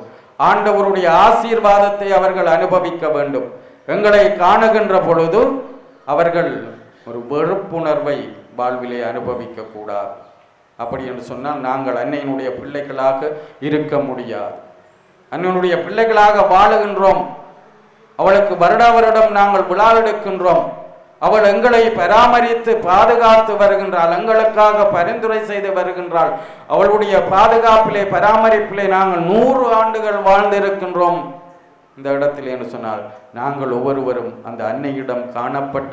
ஆண்டவருடைய ஆசீர்வாதத்தை அவர்கள் அனுபவிக்க வேண்டும். எங்களை காணுகின்ற பொழுது அவர்கள் ஒரு வெறுப்புணர்வை வாழ்விலே அனுபவிக்க கூடாது. அப்படி என்று சொன்னால் நாங்கள் அன்னையினுடைய பிள்ளைகளாக இருக்க முடியாது. அன்னையினுடைய பிள்ளைகளாக வாழுகின்றோம், அவளுக்கு வருடா வருடம் நாங்கள் விழா எடுக்கின்றோம். அவள் எங்களை பராமரித்து பாதுகாத்து வருகின்றாள், எங்களுக்காக பரிந்துரை செய்து வருகின்றாள். அவளுடைய பாதுகாப்பிலே பராமரிப்பிலே நாங்கள் 100 ஆண்டுகள் வாழ்ந்திருக்கின்றோம். இந்த இடத்தில் என்று சொன்னால் நாங்கள் ஒவ்வொருவரும் அந்த அன்னையிடம் காணப்பட்ட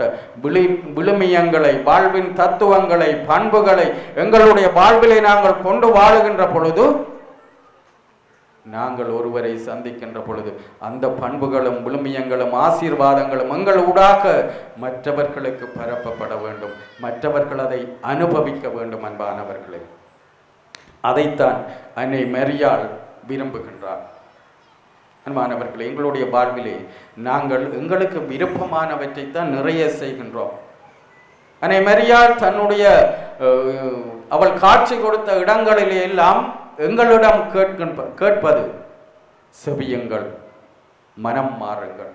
விழுமியங்களை, வாழ்வின் தத்துவங்களை, பண்புகளை எங்களுடைய வாழ்விலே நாங்கள் கொண்டு வாழுகின்ற பொழுது, நாங்கள் ஒருவரை சந்திக்கின்ற பொழுது அந்த பண்புகளும் விழுமியங்களும் ஆசீர்வாதங்களும் எங்கள் ஊடாக மற்றவர்களுக்கு பரப்பப்பட வேண்டும், மற்றவர்கள் அதை அனுபவிக்க வேண்டும். அன்பானவர்களே, அதைத்தான் அன்னை மரியாள் விரும்புகின்றார். அன்பானவர்களே, எங்களுடைய வாழ்விலே நாங்கள் எங்களுக்கு விருப்பமானவற்றைத்தான் நிறைய செய்கின்றோம். அன்னை மரியாள் தன்னுடைய அவள் காட்சி கொடுத்த இடங்களிலே எல்லாம் எங்களிடம் கேட்பது செவியுங்கள், மனம் மாறுங்கள்.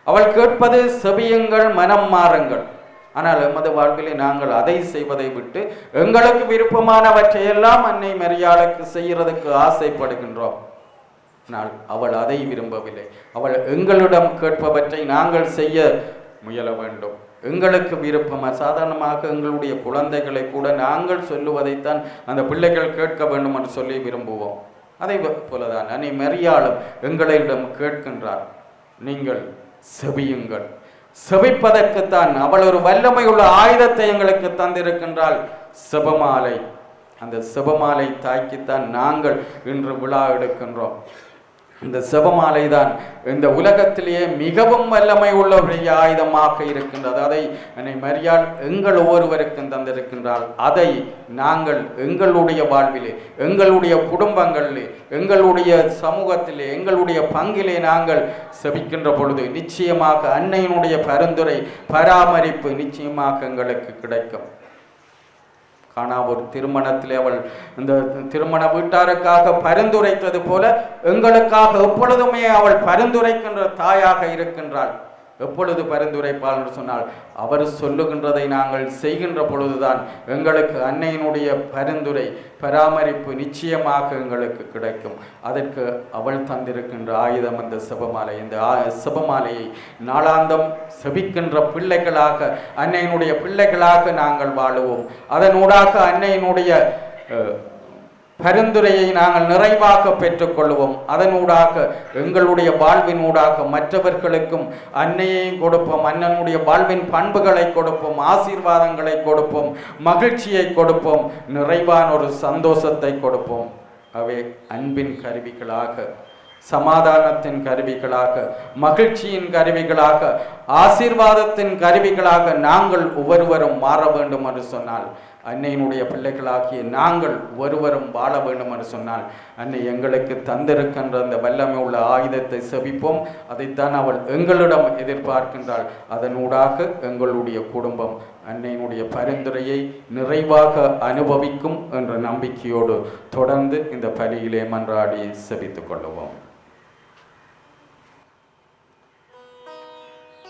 அவள் கேட்பது செவியுங்கள், மனம் மாறுங்கள். ஆனால் எமது வாழ்விலே நாங்கள் அதை செய்வதை விட்டு எங்களுக்கு விருப்பமானவற்றையெல்லாம் அன்னை மரியாளுக்கு செய்யறதுக்கு ஆசைப்படுகின்றோம். ஆனால் அவள் அதை விரும்பவில்லை. அவள் எங்களிடம் கேட்பவற்றை நாங்கள் செய்ய முயல வேண்டும். எங்களுக்கு விருப்பம் சாதாரணமாக எங்களுடைய குழந்தைகளை கூட நாங்கள் சொல்லுவதைத்தான் அந்த பிள்ளைகள் கேட்க வேண்டும் என்று சொல்லி விரும்புவோம். அதை போலதான் அன்னை மரியாளும் எங்களிடம் கேட்கின்றார், நீங்கள் செபியுங்கள். செபிப்பதற்குத்தான் அவள் ஒரு வல்லமை உள்ள ஆயுதத்தை எங்களுக்கு தந்திருக்கின்றாள், செபமாலை. அந்த செபமாலை தாய்க்குத்தான் நாங்கள் இன்று விழா எடுக்கின்றோம். இந்த செபமாலை தான் இந்த உலகத்திலேயே மிகவும் வல்லமை உள்ள ஒரு ஆயுதமாக இருக்கின்றது. அதை அன்னை மரியாள் எங்கள் ஒவ்வொருவருக்கும் தந்திருக்கின்றால் அதை நாங்கள் எங்களுடைய வாழ்விலே, எங்களுடைய குடும்பங்களிலே, எங்களுடைய சமூகத்திலே, எங்களுடைய பங்கிலே நாங்கள் செபிக்கின்ற பொழுது நிச்சயமாக அன்னையினுடைய பரிந்துரை பராமரிப்பு நிச்சயமாக எங்களுக்கு கிடைக்கும். ஆனால் ஒரு திருமணத்திலே அவள் இந்த திருமண வீட்டாருக்காக பரிந்துரைத்தது போல எங்களுக்காக எப்பொழுதுமே அவள் பரிந்துரைக்கின்ற தாயாக இருக்கின்றாள். எப்பொழுது பரிந்துரைப்பாள் என்று சொன்னால் அவர் சொல்லுகின்றதை நாங்கள் செய்கின்ற பொழுதுதான் எங்களுக்கு அன்னையினுடைய பரிந்துரை பராமரிப்பு நிச்சயமாக எங்களுக்கு கிடைக்கும். அதற்கு அவள் தந்திருக்கின்ற ஆயுதம் அந்த செபமாலை. இந்த செபமாலையை நாளாந்தம் செபிக்கின்ற பிள்ளைகளாக, அன்னையினுடைய பிள்ளைகளாக நாங்கள் வாழுவோம். அதனூடாக அன்னையினுடைய பரிந்துரையை நாங்கள் நிறைவாக பெற்றுக்கொள்வோம். அதனூடாக எங்களுடைய வாழ்வினூடாக மற்றவர்களுக்கும் அன்னையை கொடுப்போம், அண்ணனுடைய வாழ்வின் பண்புகளை கொடுப்போம், ஆசீர்வாதங்களை கொடுப்போம், மகிழ்ச்சியை கொடுப்போம், நிறைவான ஒரு சந்தோஷத்தை கொடுப்போம். அவை அன்பின் கருவிகளாக, சமாதானத்தின் கருவிகளாக, மகிழ்ச்சியின் கருவிகளாக, ஆசீர்வாதத்தின் கருவிகளாக நாங்கள் ஒவ்வொருவரும் மாற வேண்டும் என்று சொன்னால், அன்னையினுடைய பிள்ளைகளாகிய நாங்கள் ஒருவரும் வாழ வேண்டும் என்று சொன்னால் அன்னை எங்களுக்கு தந்திருக்கின்ற அந்த வல்லமை உள்ள ஆயுதத்தை செபிப்போம். அதைத்தான் அவள் எங்களிடம் எதிர்பார்க்கின்றாள். அதனூடாக எங்களுடைய குடும்பம் அன்னையினுடைய பரிந்துரையை நிறைவாக அனுபவிக்கும் என்ற நம்பிக்கையோடு தொடர்ந்து இந்த பலியிலே மன்றாடி செபித்துக் கொள்ளுவோம்.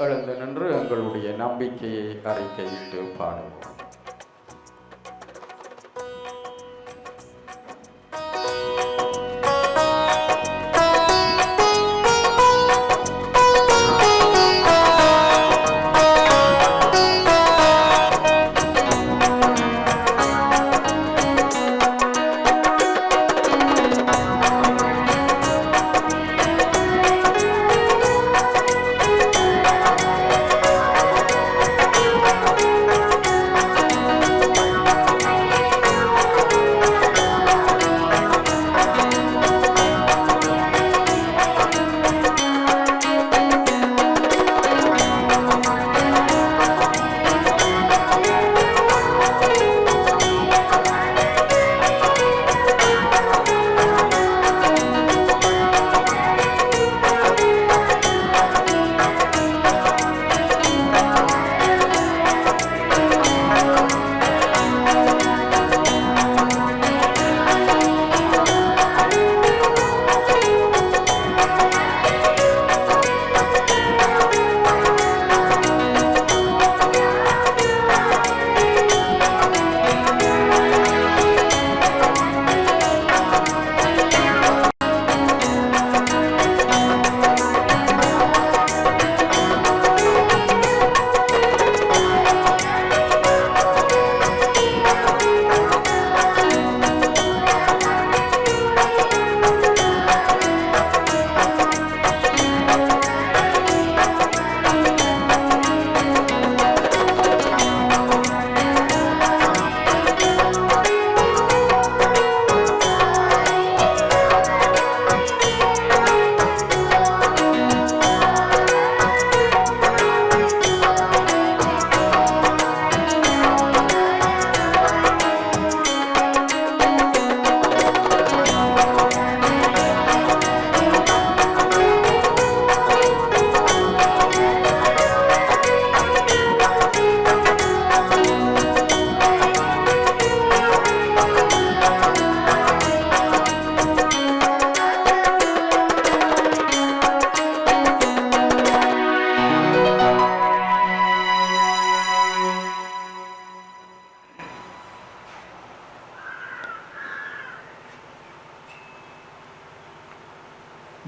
எழுந்து நின்று எங்களுடைய நம்பிக்கையை அறிக்கையிட்டு பாடுவோம்.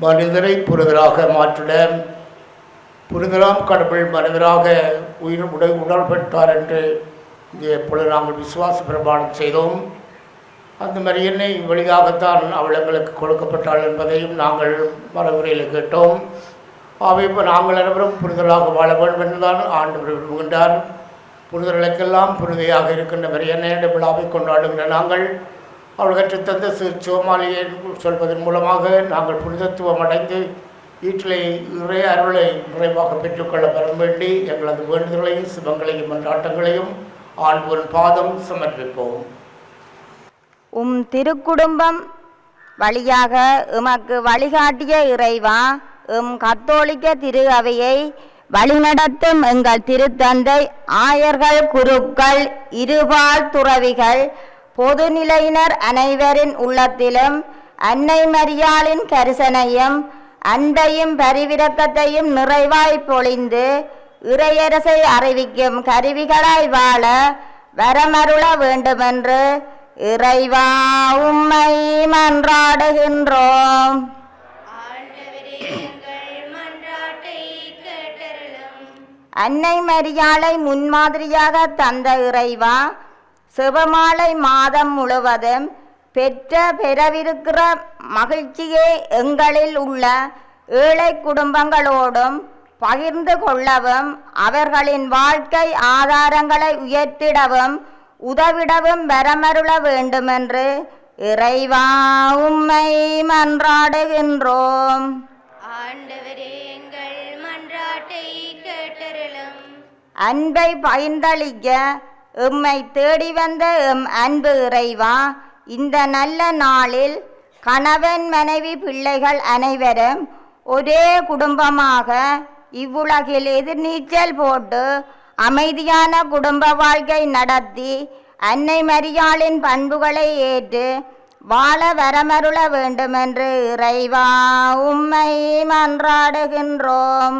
மனிதரை புனிதராக மாற்றிட புனிதராம் கடவுள் மனிதராக உடல் பெற்றார் என்று இப்பொழுது நாங்கள் விசுவாச பிரமாணம் செய்தோம். அந்த மரியன்னை வழியாகத்தான் அவள் எங்களுக்கு கொடுக்கப்பட்டாள் என்பதையும் நாங்கள் மரபுரையில் கேட்டோம். அவை இப்போ நாங்கள் அனைவரும் புனிதராக வாழ வேண்டும் என்றுதான் ஆண்டவர் விரும்புகின்றார். புனிதர்களுக்கெல்லாம் புனிதையாக இருக்கின்ற மரியன்னையுடைய விழாவை கொண்டாடுகின்ற நாங்கள் அவள் கற்றுத்தந்த சிவமாலியை சொல்வதன் மூலமாக நாங்கள் புனிதத்துவம் அடைந்து வீட்டிலே இறை அருளை நிறைவாக பெற்றுக்கொள்ள பெற வேண்டி எங்களது வேண்டுதல்களையும் சிவங்களையும் மன்றாட்டங்களையும் ஆண்டவரின் பாதம் சமர்ப்பிப்போம். திருக்குடும்பம் வழியாக எமக்கு வழிகாட்டிய இறைவா, கத்தோலிக்க திரு அவையை வழிநடத்தும் எங்கள் திருத்தந்தை, ஆயர்கள், குருக்கள், இருபால் துறவிகள், பொதுநிலையினர் அனைவரின் உள்ளத்திலும் அன்னை மரியாளின் கரிசனையும் அன்பையும் பரிவிரக்கத்தையும் நிறைவாய் பொழிந்து இறையரசை அறிவிக்கும் கருவிகளாய் வாழ வரமருள வேண்டுமென்று இறைவா உம்மை மன்றாடுகின்றோம். அன்னை மரியாளை முன்மாதிரியாக தந்த இறைவா, சிவமாலை மாதம் முழுவதும் பெறவிருக்கிற மகிழ்ச்சியை எங்களில் உள்ள ஏழை குடும்பங்களோடும் பகிர்ந்து கொள்ளவும் அவர்களின் வாழ்க்கை ஆதாரங்களை உயர்த்திடவும் உதவிடவும் வரமருள வேண்டுமென்று இறைவா உம்மை மன்றாடுகின்றோம். அன்பை பகிர்ந்தளிக்க எம்மை தேடி வந்த எம் அன்பு இறைவா, இந்த நல்ல நாளில் கணவன், மனைவி, பிள்ளைகள் அனைவரும் ஒரே குடும்பமாக இவ்வுலகில் எதிர்நீச்சல் போட்டு அமைதியான குடும்ப வாழ்க்கை நடத்தி அன்னை மரியாளின் பண்புகளை ஏற்று வாழ வரமருள வேண்டுமென்று இறைவா உம்மை மன்றாடுகின்றோம்.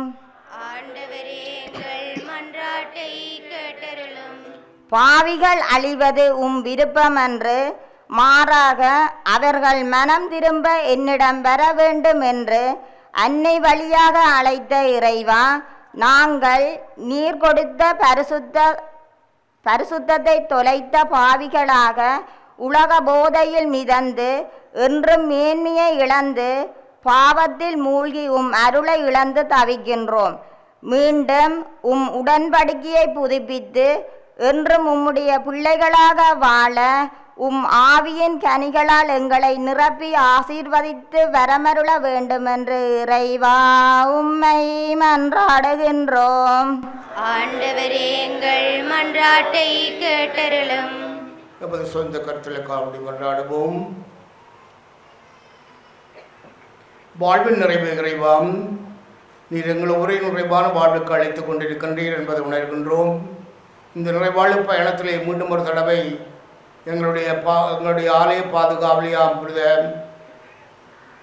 பாவிகள் அழிவது விருப்பமன்று, மாறாக அவர்கள் மனம் திரும்ப என்னிடம் வர வேண்டும் என்று அன்னை வழியாக அழைத்த இறைவா, நாங்கள் நீர் கொடுத்த பரிசுத்தத்தை தொலைத்த பாவிகளாக உலக போதையில் மிதந்து என்றும் மேன்மையை இழந்து பாவத்தில் மூழ்கி அருளை இழந்து தவிக்கின்றோம். மீண்டும் உடன்படிக்கையை புதுப்பித்து என்றும் உம்முடைய பிள்ளைகளாக வாழ ஆவியின் கனிகளால் எங்களை நிரப்பி ஆசீர்வதித்து வரமருள வேண்டுமென்று இறைவா உம்மை மன்றாடுகின்றோம். ஆண்டவரே, எங்கள் மன்றாட்டை கேட்டருளும். நமது சொந்த கருத்துக்களுக்காக மன்றாடுவோம். வாழ்வின் நிறைவு இறைவாம், நீர் எங்கள் ஒரே நிறைவான வாழ்வுக்கு அழைத்துக் கொண்டிருக்கின்றீர் என்பதை உணர்கின்றோம். இந்த நிறைவாழ்வு பயணத்திலே மீண்டும் ஒரு தடவை எங்களுடைய ஆலய பாதுகாவலியாம் புனித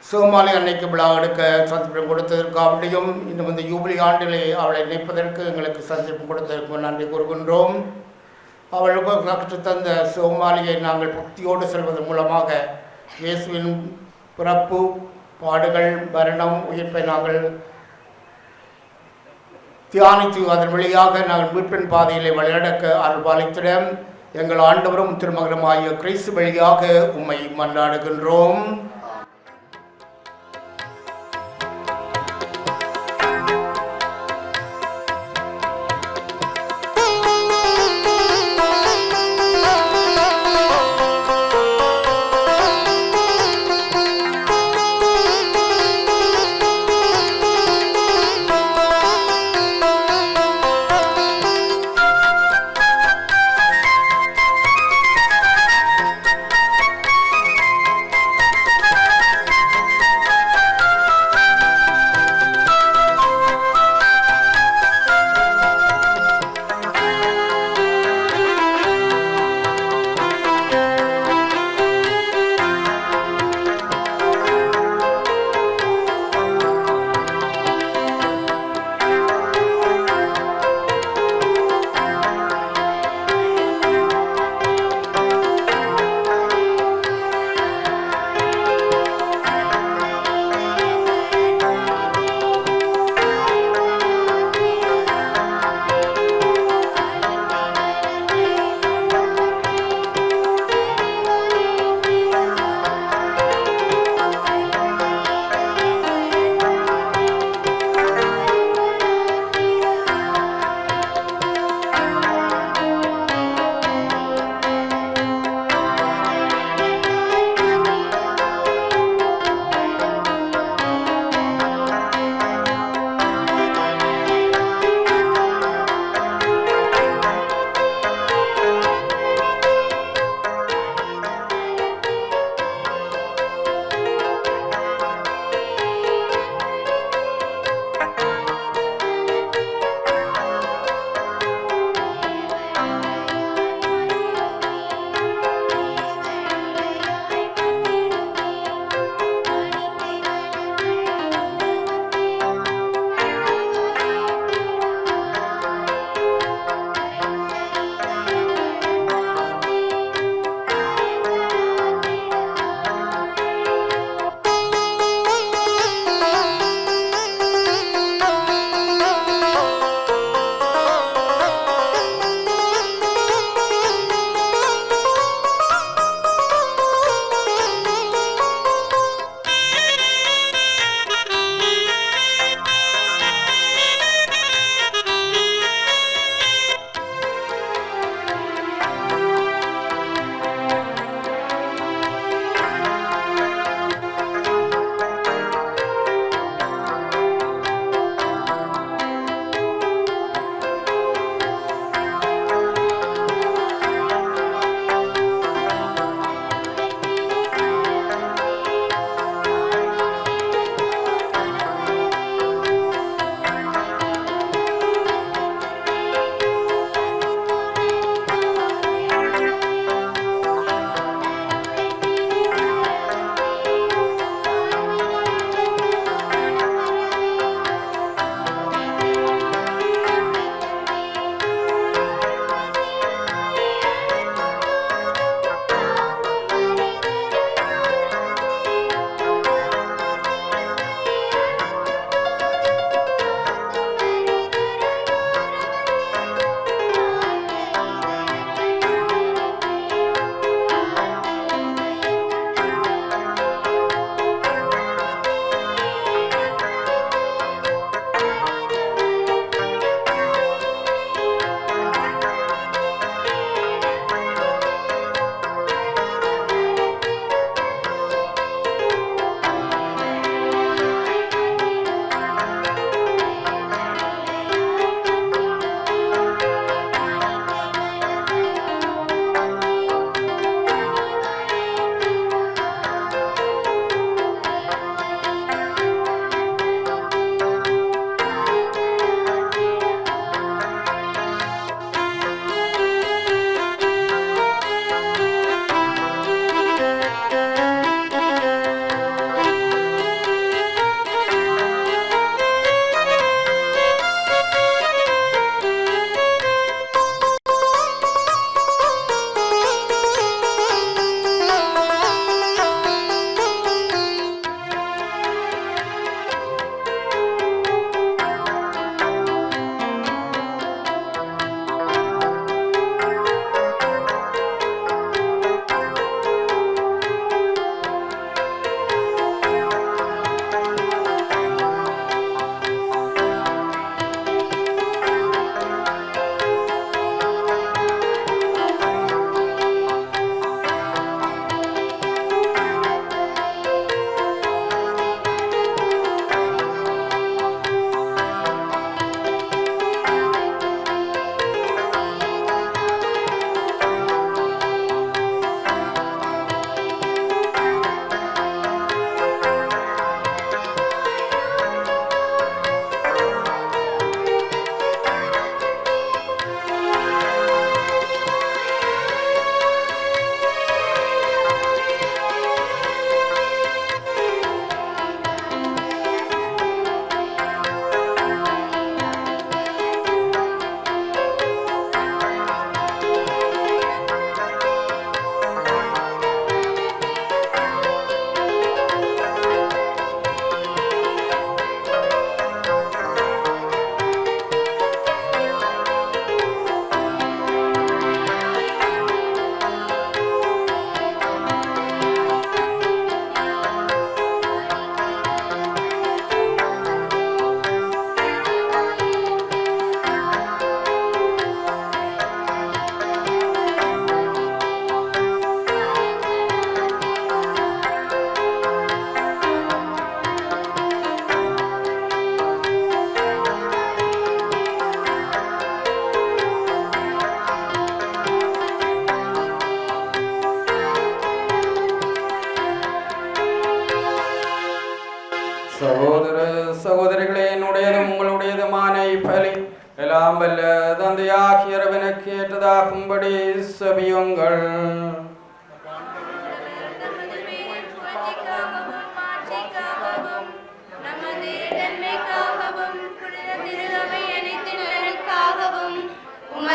சிவமாலை அன்னைக்கு விழா எடுக்க சந்தர்ப்பம் கொடுத்ததற்காகவும் இன்னும் இந்த யூபிலி ஆண்டிலே அவளை நினைப்பதற்கு எங்களுக்கு சந்தர்ப்பம் கொடுத்ததற்கு நன்றி கூறுகின்றோம். அவளுக்கு கற்றுத்தந்த சிவமாலையை நாங்கள் பக்தியோடு செல்வதன் மூலமாக இயேசுவின் பிறப்பு, பாடுகள், மரணம், உயிர்ப்பை நாங்கள் தியானித்து அதன் வழியாக நாங்கள் மீட்பின் பாதையிலே வழிநடக்க அருள்பாலித்திட எங்கள் ஆண்டவரும் திருமகனுமாகிய கிறிஸ்து வழியாக உம்மை மன்றாடுகின்றோம்.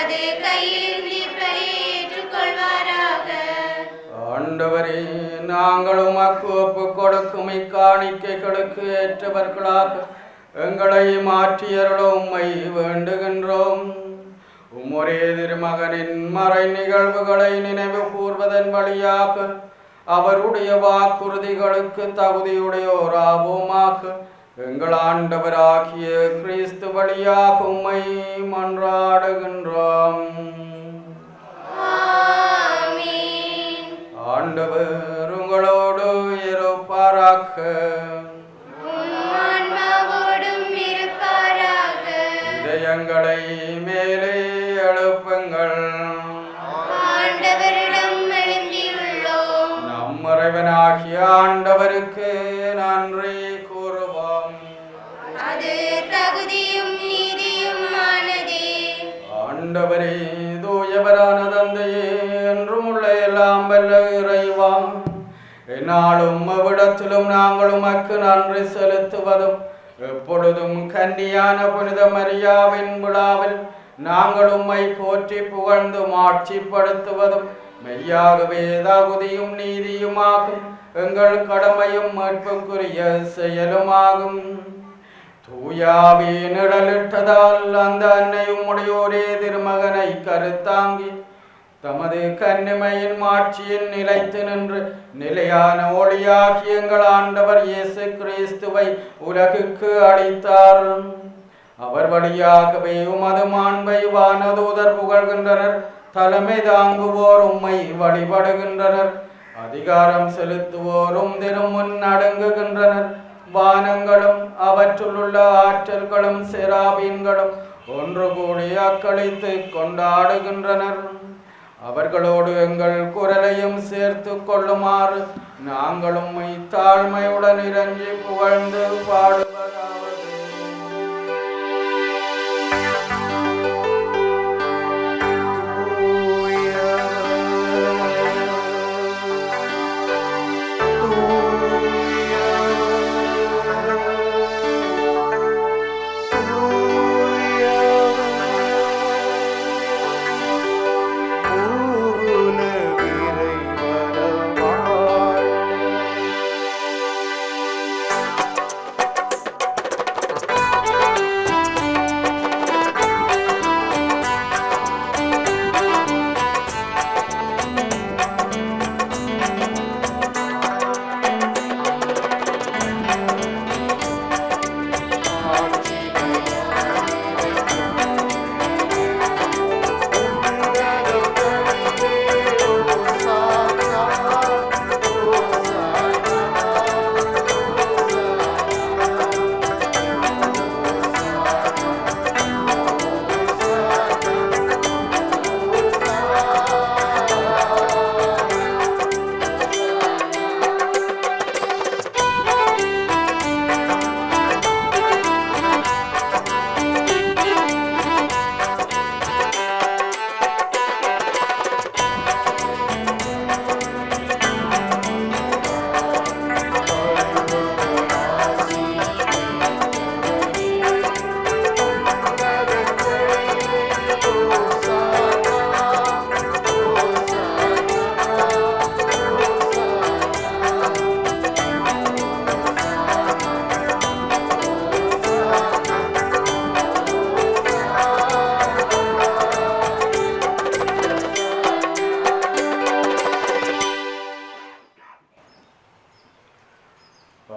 உமது கையில் பலி ஏற்றுக்கொள்வாராக. ஆண்டவரே, நாங்கள் உமக்கு ஒப்புக் கொடுக்கும் இக்காணிக்கைகளுக்கு ஏற்றவர்களாக எங்களை மாற்றியருள உம்மை வேண்டுகின்றோம். உம்முடைய திருமகனின் மறை நிகழ்வுகளை நினைவு கூர்வதன் வழியாக அவருடைய வாக்குறுதிகளுக்கு தகுதியுடையோராவோமாக எங்கள் ஆண்டவராகிய கிறிஸ்து வழியாக உம்மை மன்றாடுகின்றோம். ஆமென். ஆண்டவர் உங்களோடு இருப்பாராக. உம் ஆன்மாவோடும் இருப்பாராக. இதயங்களை மேலே எழுப்புங்கள். ஆண்டவரிடம் எழுந்தியுள்ளோம். நம் இறைவனாகிய ஆண்டவருக்கு நன்றி கூறுவோம். அது தகுதியும் நீதியுமானதே. ஆண்டவரே, தூயவரான தந்தையே, என்றும் உள்ள எல்லாம் வல்ல இறைவா, என்னாலும் அவ்விடத்திலும் நாங்கள் உமக்கு நன்றி செலுத்துவதும் எப்பொழுதும் கன்னியான புனித மரியாவின் விழாவில் நாங்கள் உம்மை போற்றி புகழ்ந்து மாட்சிப்படுத்துவதும் மெய்யாகவே தகுதியும் நீதியுமாகும் எங்கள் கடமையும் மீட்புக்குரிய செயலுமாகும். தூயாவே நிழலிட்டதால் அந்த அன்னையும் உடையோரே திருமகனை கருத்தாங்கி தமது கன்னிமையின் மாட்சியில் நிலைத்து நின்று நிலையான ஒளியாகி எங்கள் ஆண்டவர் இயேசு கிறிஸ்துவை உலகுக்கு அளித்தார். அவர் வழியாகவே உமது மாண்பை வானதூதர் புகழ்கின்றனர். தலைமை தாங்குவோர் உம்மை வழிபடுகின்றனர். அதிகாரம் செலுத்துவோரும் தினம் முன் அடங்குகின்றனர். வானங்களும் அவற்றுள்ள ஆற்றல்களும் செராபீன்களும் ஒன்று கூடி அக்களித்து கொண்டாடுகின்றனர். அவர்களோடு எங்கள் குரலையும் சேர்த்து கொள்ளுமாறு நாங்கள் உம்மை தாழ்மையுடன் இறங்கி புகழ்ந்து பாடுவதாவது.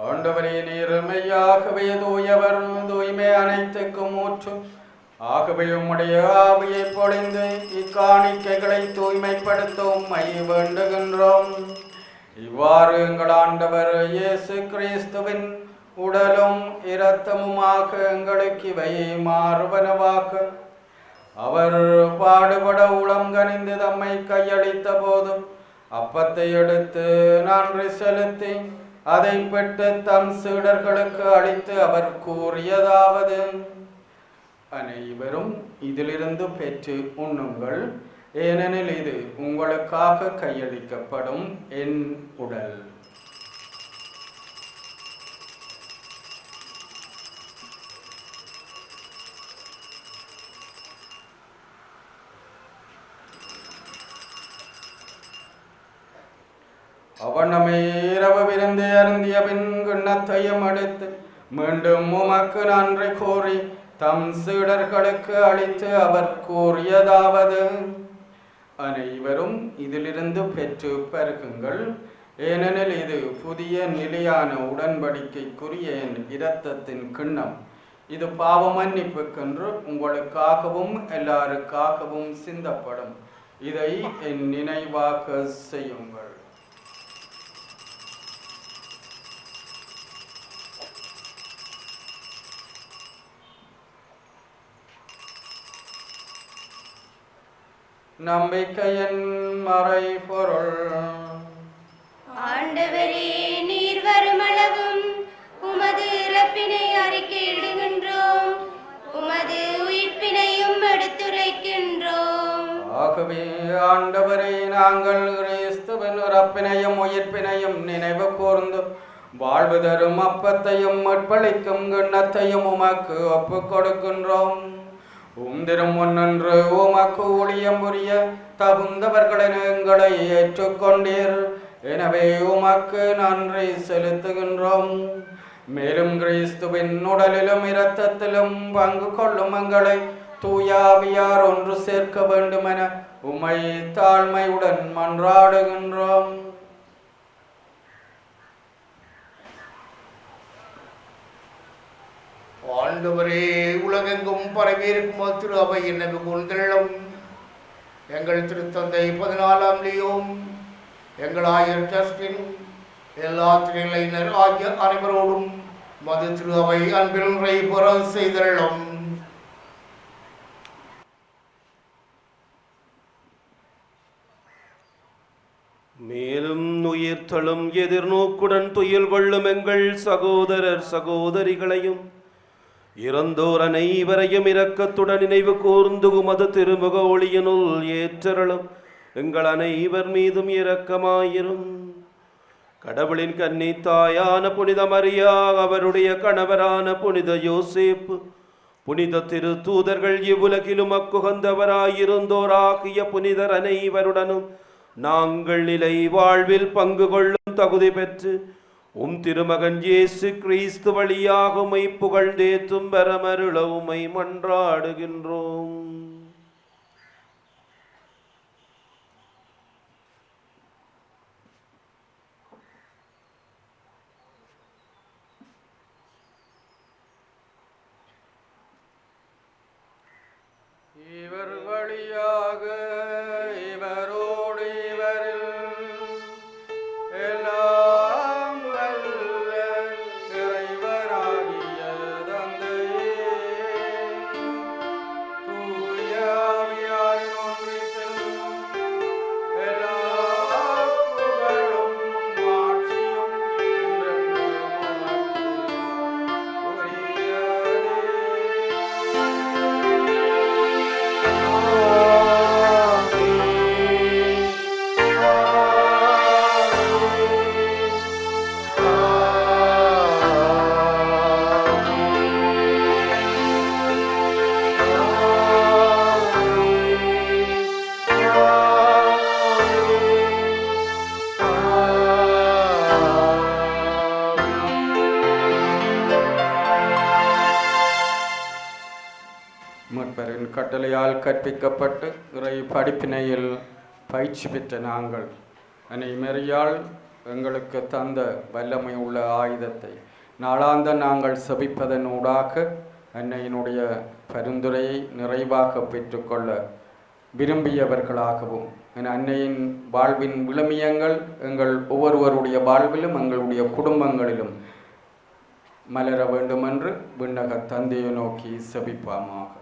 ஆண்டவரே, நீர் மெய்யாகவே தூயவர், தூய்மை அனைத்துக்கும் ஊற்று. ஆகவே உம்முடைய ஆவியை பொழிந்து இக்காணிக்கைகளை தூய்மைப்படுத்த உம்மை வேண்டுகின்றோம். இவ்வாறு எங்கள் ஆண்டவர் இயேசு கிறிஸ்துவின் உடலும் இரத்தமுமாக எங்களுக்கு இவை மாறுவனவாக. அவர் பாடுபட உளம் கனிந்து தம்மை கையளித்த போதும் அப்பத்தை எடுத்து நன்றி செலுத்தி அதை பெற்று தம் சீடர்களுக்கு அளித்து அவர் கூறியதாவது: அனைவரும் இதிலிருந்து பெற்று உண்ணுங்கள், ஏனெனில் இது உங்களுக்காக கையளிக்கப்படும் என் உடல். அவனமே இரவு விருந்து அருந்திய பின் கிண்ணத்தையும் எடுத்து மீண்டும் உமக்கு நன்றி கூறி தம் சீடர்களுக்கு அளித்து அவர் கூறியதாவது: அனைவரும் இதிலிருந்து பெற்று பருகுங்கள், ஏனெனில் இது புதிய நிலையான உடன்படிக்கைக்குரிய என் இரத்தத்தின் கிண்ணம். இது பாவ மன்னிப்புக்கென்று உங்களுக்காகவும் எல்லாருக்காகவும் சிந்தப்படும். இதை என் நினைவாக செய்யுங்கள். நம்பிக்கையின் மறைபொருள். ஆண்டவரே, நீர் வருமளவும் உமது இறப்பினை அறிக்கையிடுகின்றோம், உமது உயிர்ப்பினையும் எடுத்துரைக்கின்றோம். ஆகவே ஆண்டவரே, நாங்கள் கிறிஸ்துவின் இறப்பினையும் உயிர்ப்பினையும் நினைவு கூர்ந்து வாழ்வு தரும் அப்பத்தையும் மீட்பளிக்கும் கிண்ணத்தையும் உமக்கு ஒப்புக் கொடுக்கின்றோம். உந்திரும் முன்னன்று உமக்கு ஊழியம் புரிய தகுந்தவர்களின் எங்களை ஏற்றுக்கொண்டீர். எனவே உமக்கு நன்றி செலுத்துகின்றோம். மேலும் கிறிஸ்துவின் உடலிலும் இரத்தத்திலும் பங்கு கொள்ளும் எங்களை தூயாவியார் ஒன்று சேர்க்க வேண்டுமென உம்மை தாழ்மையுடன் மன்றாடுகின்றோம். ஆண்டவரே, உலகெங்கும் பரவியிருக்கும் திரு அவை என்னது கொள்ளும் எங்கள் திருத்தந்தை 14ஆம் லியோம், எங்கள் ஆயர் ஜஸ்டின், எல்லா திருநிலையினர் ஆகிய அனைவரோடும் மது திரு அவை அன்பில் முறை பெற செய்தள்ளும். மேலும் உயிர்த்தலும் எதிர்நோக்குடன் துயில் கொள்ளும் எங்கள் சகோதரர் சகோதரிகளையும் இறந்தோர் அனைவரையும் இரக்கத்துடன் நினைவு கூர்ந்து உமது திருமுக ஒளியினுள் ஏற்றருளும். எங்கள் அனைவர் மீதும் இரக்கமாயிரும். கடவுளின் கன்னி தாயான புனித மரியா, அவருடைய கணவரான புனித யோசேப்பு, புனித திரு தூதர்கள், இவ்வுலகிலும் அக்குகந்தவராயிருந்தோராகிய புனிதர் அனைவருடனும் நாங்கள் நிலை வாழ்வில் பங்கு கொள்ளும் தகுதி பெற்று திருமகன் இயேசு கிறிஸ்து வழியாக உம்மை புகழ்ந்தேத்தும் பெறமருள உம்மை மன்றாடுகின்றோம். இவர் வழியாக இவரோடு இவரில் எல்லாம் வல்ல இறைவனாகிய தந்தையே, தூய ஆவியாரின் ஒன்றிப்பில் எல்லா புகழும் மாட்சியும் என்றென்றும் உமக்கு உரியதே. மீட்பரின் கட்டளையால் கற்பிக்கப்பட்டு இறை படிப்பினையில் பயிற்சி பெற்ற நாங்கள் அனைமறியால் எங்களுக்கு தந்த வல்லமை உள்ள ஆயுதத்தை நாளாந்த நாங்கள் செபிப்பதன் ஊடாக அன்னையினுடைய பரிந்துரையை நிறைவாக பெற்றுக்கொள்ள விரும்பியவர்களாகவும் அன்னையின் வாழ்வின் விழுமியங்கள் எங்கள் ஒவ்வொருவருடைய வாழ்விலும் எங்களுடைய குடும்பங்களிலும் மலர வேண்டுமென்று விண்ணக தந்தையை நோக்கி செபிப்பாமாக.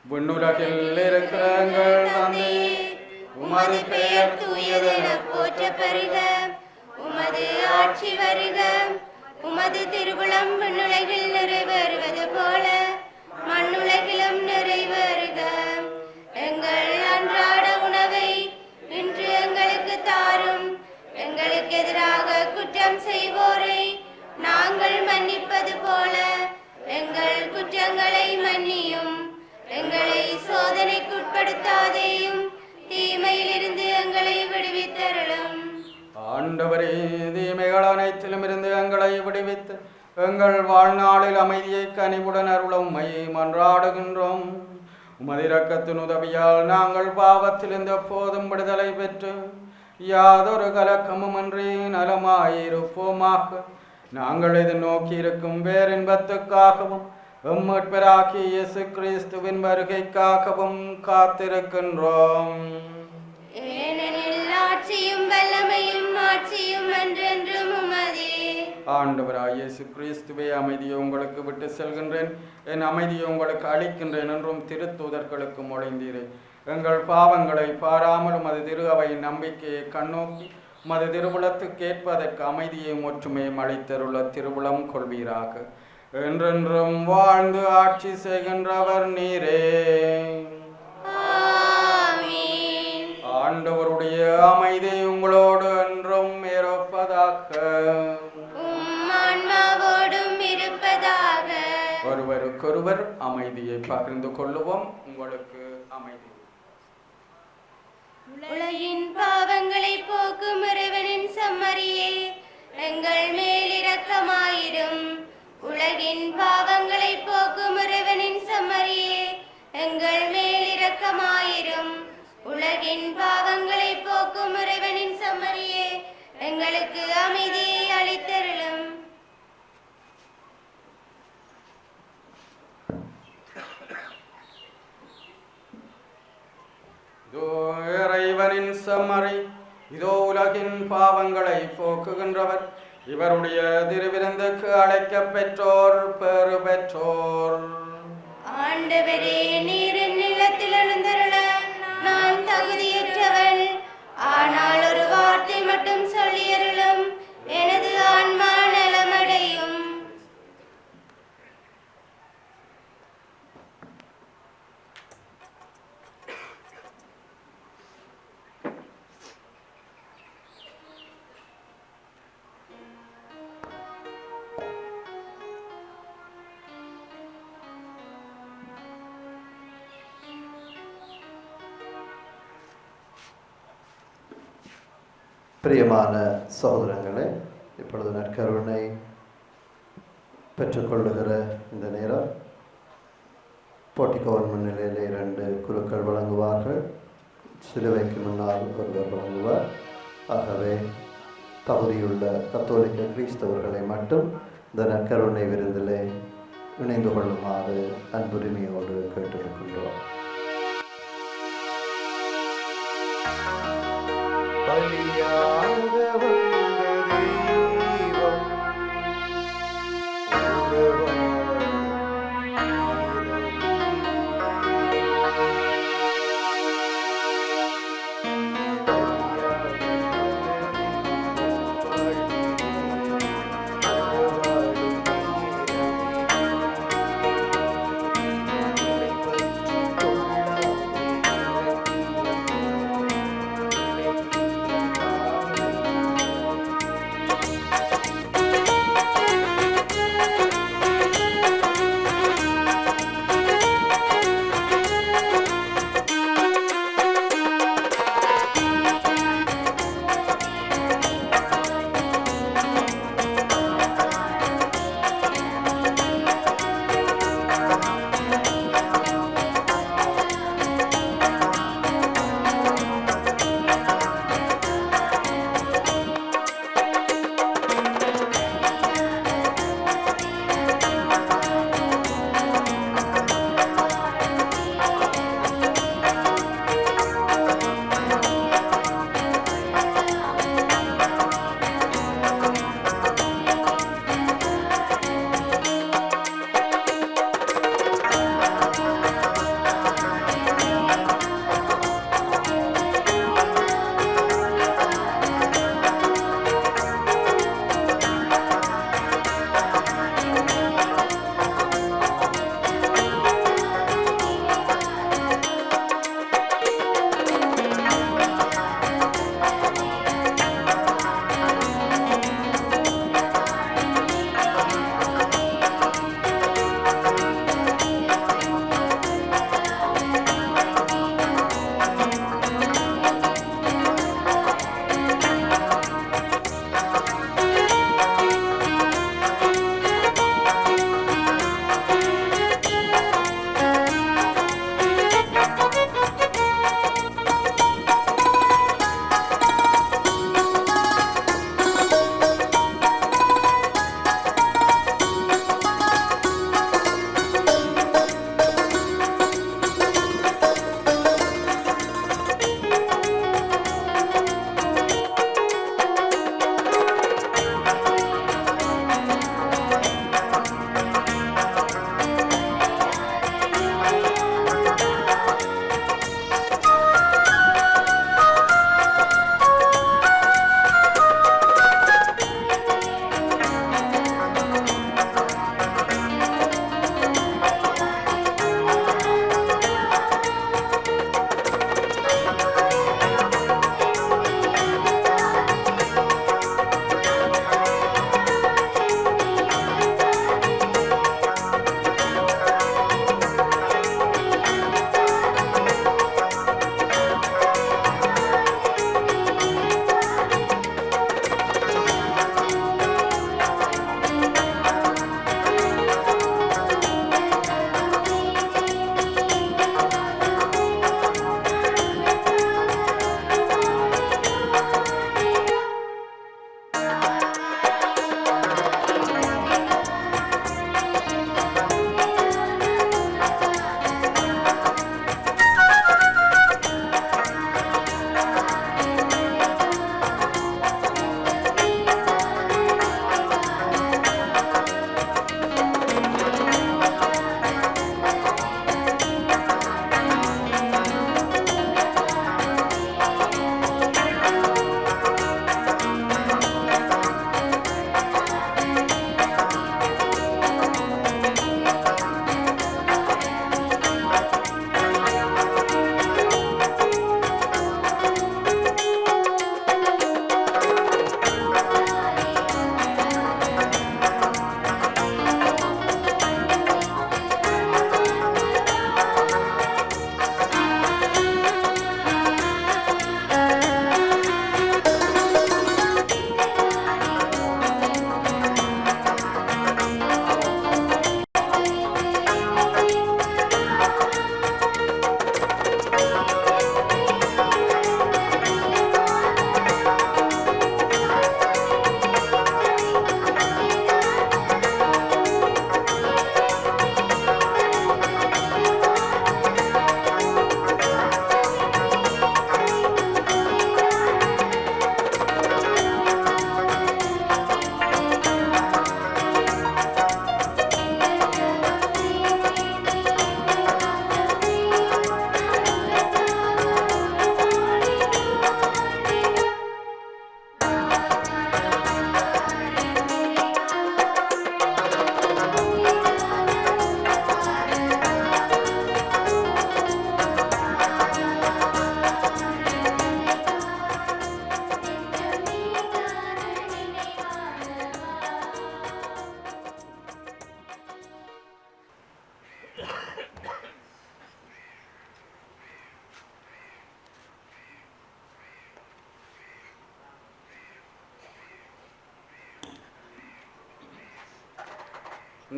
விண்ணுலகில் இருக்கிற எங்கள் தந்தையே, உமது பெயர் தூயதென போற்றப் பெறுக. உமது ஆட்சி வருக. உமது திருவுளம் விண்ணுலகில் நிறைவேறுவது போல மண்ணுலகிலும் நிறைவேறுக. எங்கள் அன்றாட உணவை இன்று எங்களுக்கு தாரும். எங்களுக்கு எதிராக குற்றம் செய்வோரை நாங்கள் மன்னிப்பது போல எங்கள் குற்றங்களை மன்னியும். எங்களை சோதனைக்குட்படுத்தாதேயும், தீமையிலிருந்து எங்களை விடுவித்தருளும். ஆண்டவரே, தீமைகள் அனைத்திலும் இருந்து எங்களை விடுவித்து எங்கள் வாழ்நாளில் அமைதியை கனிவுடன் அருளும் மன்றாடுகின்றோம். உமது இரக்கத்தின் உதவியால் நாங்கள் பாவத்திலிருந்து எப்போதும் விடுதலை பெற்று யாதொரு கலக்கமுமின்றி நலமாயிருப்போமாக. நாங்கள் இது நோக்கி இருக்கும் பேரின்பத்துக்காகவும் எம்மட்பராகிய இயேசு கிறிஸ்துவின் வருகைக்காகவும் காத்திருக்கின்றோம். ஏனெனில் ஆட்சியும் வல்லமையும் ஆட்சியும் என்றென்றும் உமதே. ஆண்டவராய் இயேசு கிறிஸ்துவே, அமைதியை உங்களுக்கு விட்டு செல்கின்றேன், என் அமைதியை உங்களுக்கு அளிக்கின்றேன் என்றும் திருத்தூதர்களுக்கு மொழிந்தீரே. எங்கள் பாவங்களை பாராமல் உமது திரு அவையின் நம்பிக்கையை கண்ணோக்கி உமது திருவுளத்து கேட்பதற்கு அமைதியையும் ஒற்றுமையும் அளித்தருள திருவுளம் கொள்வீராக. என்றென்றும் வாழ்ந்து ஆட்சி செய்கின்றவர் நீரே. ஆமென். ஆண்டவருடைய அமைதி உங்களோடு என்றும் இருப்பதாக. உம் ஆன்மாவோடும் இருப்பதாக. ஒருவருக்கொருவர் அமைதியை பகிர்ந்து கொள்ளுவோம். உங்களுக்கு அமைதி. உலகின் பாவங்களை போக்கும் இறைவனின் செம்மறியே, எங்கள் மேல் இரக்கமாயிரும். உலகின் பாவங்களை போக்கும் இறைவனின் செம்மறியே, எங்கள் மேல் இரக்கமாயிரும். உலகின் பாவங்களை போக்கும் இறைவனின் செம்மறியே, எங்களுக்கு அமைதியை அளித்தருளும். இதோ இறைவனின் செம்மறி, இதோ உலகின் பாவங்களை போக்குகின்றவர். இவருடைய திருவிருந்துக்கு அழைக்கப் பெற்றோர் பெறு பெற்றோர். ஆண்டவரே, நீர் என் இல்லத்தில் எழுந்தருள நான் தகுதியற்றவன். ஆனால் ஒரு வார்த்தை மட்டும் சொல்லியருளும், எனது ஆன்மா நலமடையும். பிரியமான சகோதரங்களே, இப்பொழுது நற்கருணை பெற்றுக்கொள்ளுகிற இந்த நேரம் போட்டிக்கோவன் முன்னிலையில் 2 குருக்கள் வழங்குவார்கள். சிலுவைக்கு முன்னால் ஒருவர் வழங்குவார். ஆகவே தகுதியுள்ள கத்தோலிக்க கிறிஸ்தவர்களை மட்டும் இந்த நற்கருணை விருந்திலே இணைந்து கொள்ளுமாறு அன்புரிமையோடு கேட்டிருக்கின்றோம். பலியாக வந்த தெய்வம்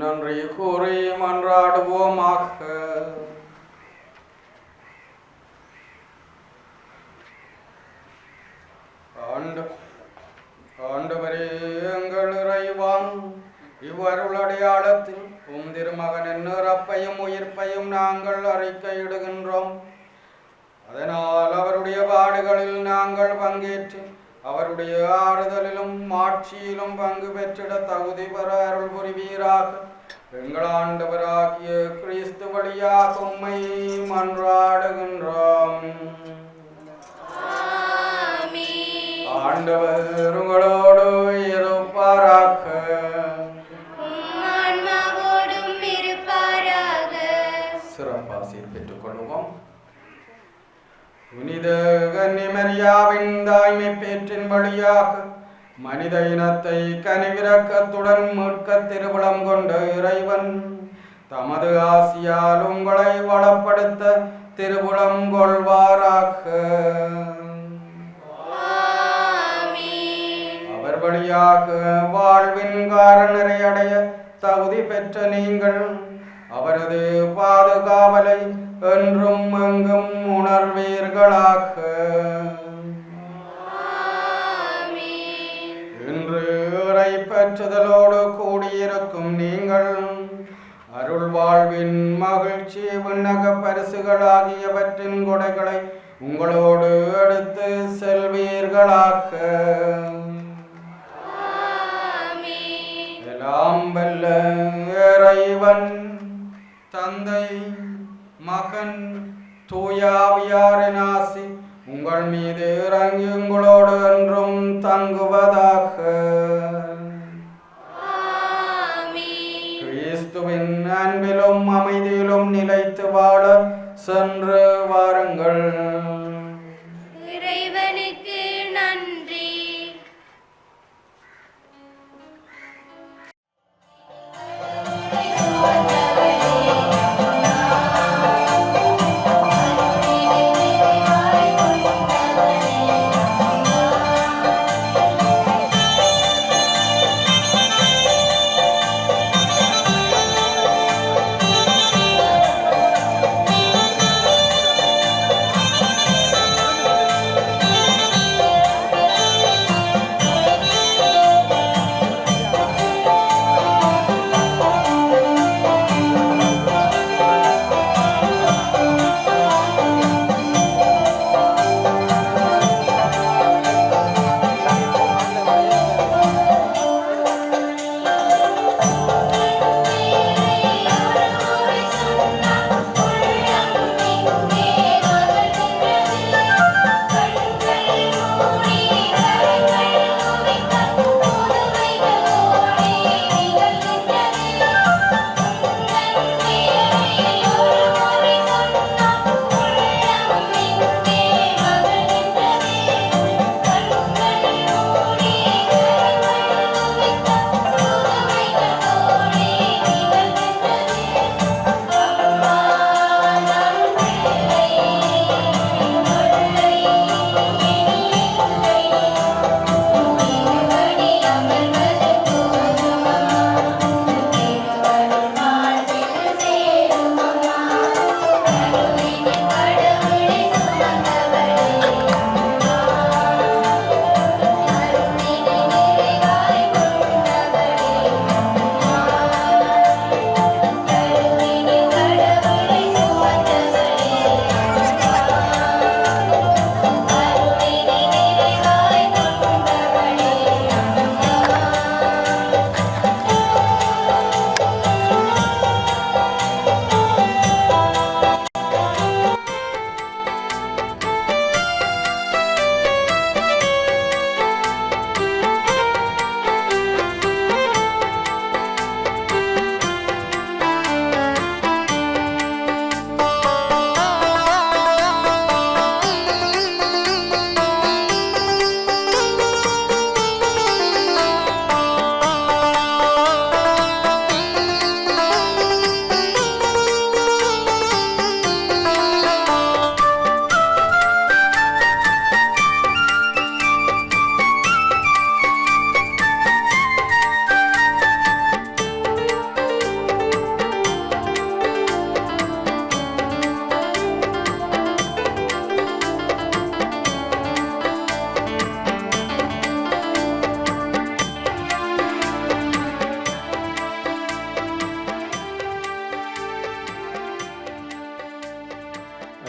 நன்றி கூறி மன்றாடுவோமாக. ஆண்டவரே எங்கள் இறைவான், இவ்வருளடையாளத்தில் உம் திருமகனின் இறப்பையும் உயிர்ப்பையும் நாங்கள் அறிக்கையிடுகின்றோம். அதனால் அவருடைய பாடுகளில் நாங்கள் பங்கேற்று அவருடைய ஆறுதலிலும் ஆட்சியிலும் பங்கு பெற்றிட தகுதி பெற அருள் புரிவீராக. எங்கள் ஆண்டவராகிய கிறிஸ்து வழியாக உம்மை மன்றாடுகின்றோம். ஆண்டவர் உங்களோடு இருப்பாராக. சிறப்பாசியில் பெற்றுக் கொள்வோம். புனித கன்னிமரியாவின் தாய்மை பேற்றின் வழியாக மனித இனத்தை கனிவிரக்கத்துடன் மீட்க திருவுளம் கொண்ட இறைவன் தமது ஆசியால் உங்களை வளப்படுத்த திருவுளம் கொள்வாராக. அவர் வழியாக வாழ்வின் காரணரை அடைய தகுதி பெற்ற நீங்கள் அவரது பாதுகாவலை என்றும் எங்கும் உணர்வீர்களாக. இன்று இறை பெற்றுதலோடு கூடியிருக்கும் நீங்கள் அருள் வாழ்வின் மகிழ்ச்சி விண்ணக பரிசுகளாகியவற்றின் கொடைகளை உங்களோடு எடுத்து செல்வீர்களாக. எல்லாம் வல்ல இறைவன் தந்தை, மகன், தூயாவியாரின் ஆசி உங்கள் மீது இறங்கி உங்களோடு என்றும் தங்குவதாக. கிறிஸ்துவின் அன்பிலும் அமைதியிலும் நிலைத்து வாழ சென்று வாருங்கள். இறைவனுக்கு நன்றி.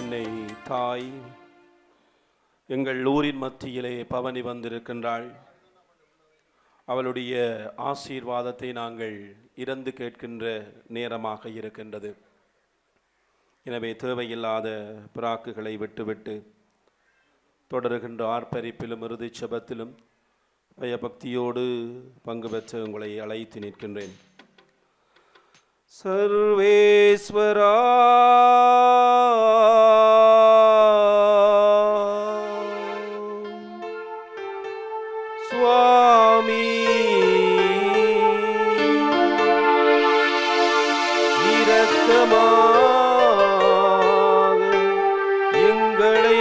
மரியன்னை தாய் எங்கள் ஊரின் மத்தியிலே பவனி வந்திருக்கின்றாள். அவளுடைய ஆசீர்வாதத்தை நாங்கள் இறந்து கேட்கின்ற நேரமாக இருக்கின்றது. எனவே தேவையில்லாத பிராக்குகளை விட்டுவிட்டு தொடருகின்ற ஆர்ப்பரிப்பிலும் இறுதி செபத்திலும் பயபக்தியோடு பங்கு பெற்ற உங்களை அழைத்து நிற்கின்றேன். சர்வேஸ்வரா சுவாமி இரக்கமாக எங்களை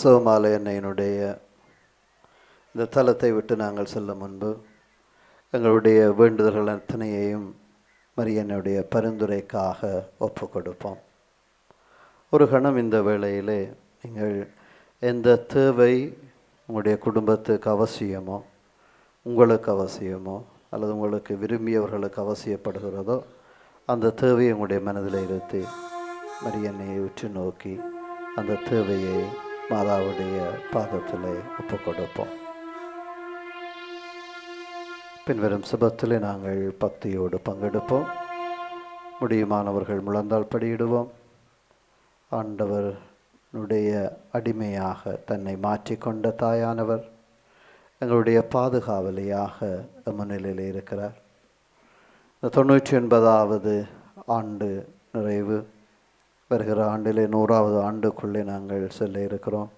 சிவமாலை அன்னையினுடைய இந்த தலத்தை விட்டு நாங்கள் செல்ல முன்பு எங்களுடைய வேண்டுதல்கள் அத்தனையையும் மரியனுடைய பரிந்துரைக்காக ஒப்பு கொடுப்போம். ஒரு கணம் இந்த வேளையிலே நீங்கள் எந்த தேவை உங்களுடைய குடும்பத்துக்கு அவசியமோ, உங்களுக்கு அவசியமோ, அல்லது உங்களுக்கு விரும்பியவர்களுக்கு அவசியப்படுகிறதோ அந்த தேவையை உங்களுடைய மனதில் இருத்தி மரியன்னையை உற்று நோக்கி அந்த தேவையை மாதாவுடைய பாதத்திலே ஒப்பு கொடுப்போம். பின்வரும் சுபத்திலே நாங்கள் பக்தியோடு பங்கெடுப்போம். முடியுமானவர்கள் முழந்தால் படியிடுவோம். ஆண்டவருடைய அடிமையாக தன்னை மாற்றிக்கொண்ட தாயானவர் எங்களுடைய பாதுகாவலியாக முன்னிலையில் இருக்கிறார். இந்த 99வது ஆண்டு நிறைவு வருகிற ஆண்டிலே 100வது ஆண்டுக்குள்ளே நாங்கள் செல்ல இருக்கிறோம்.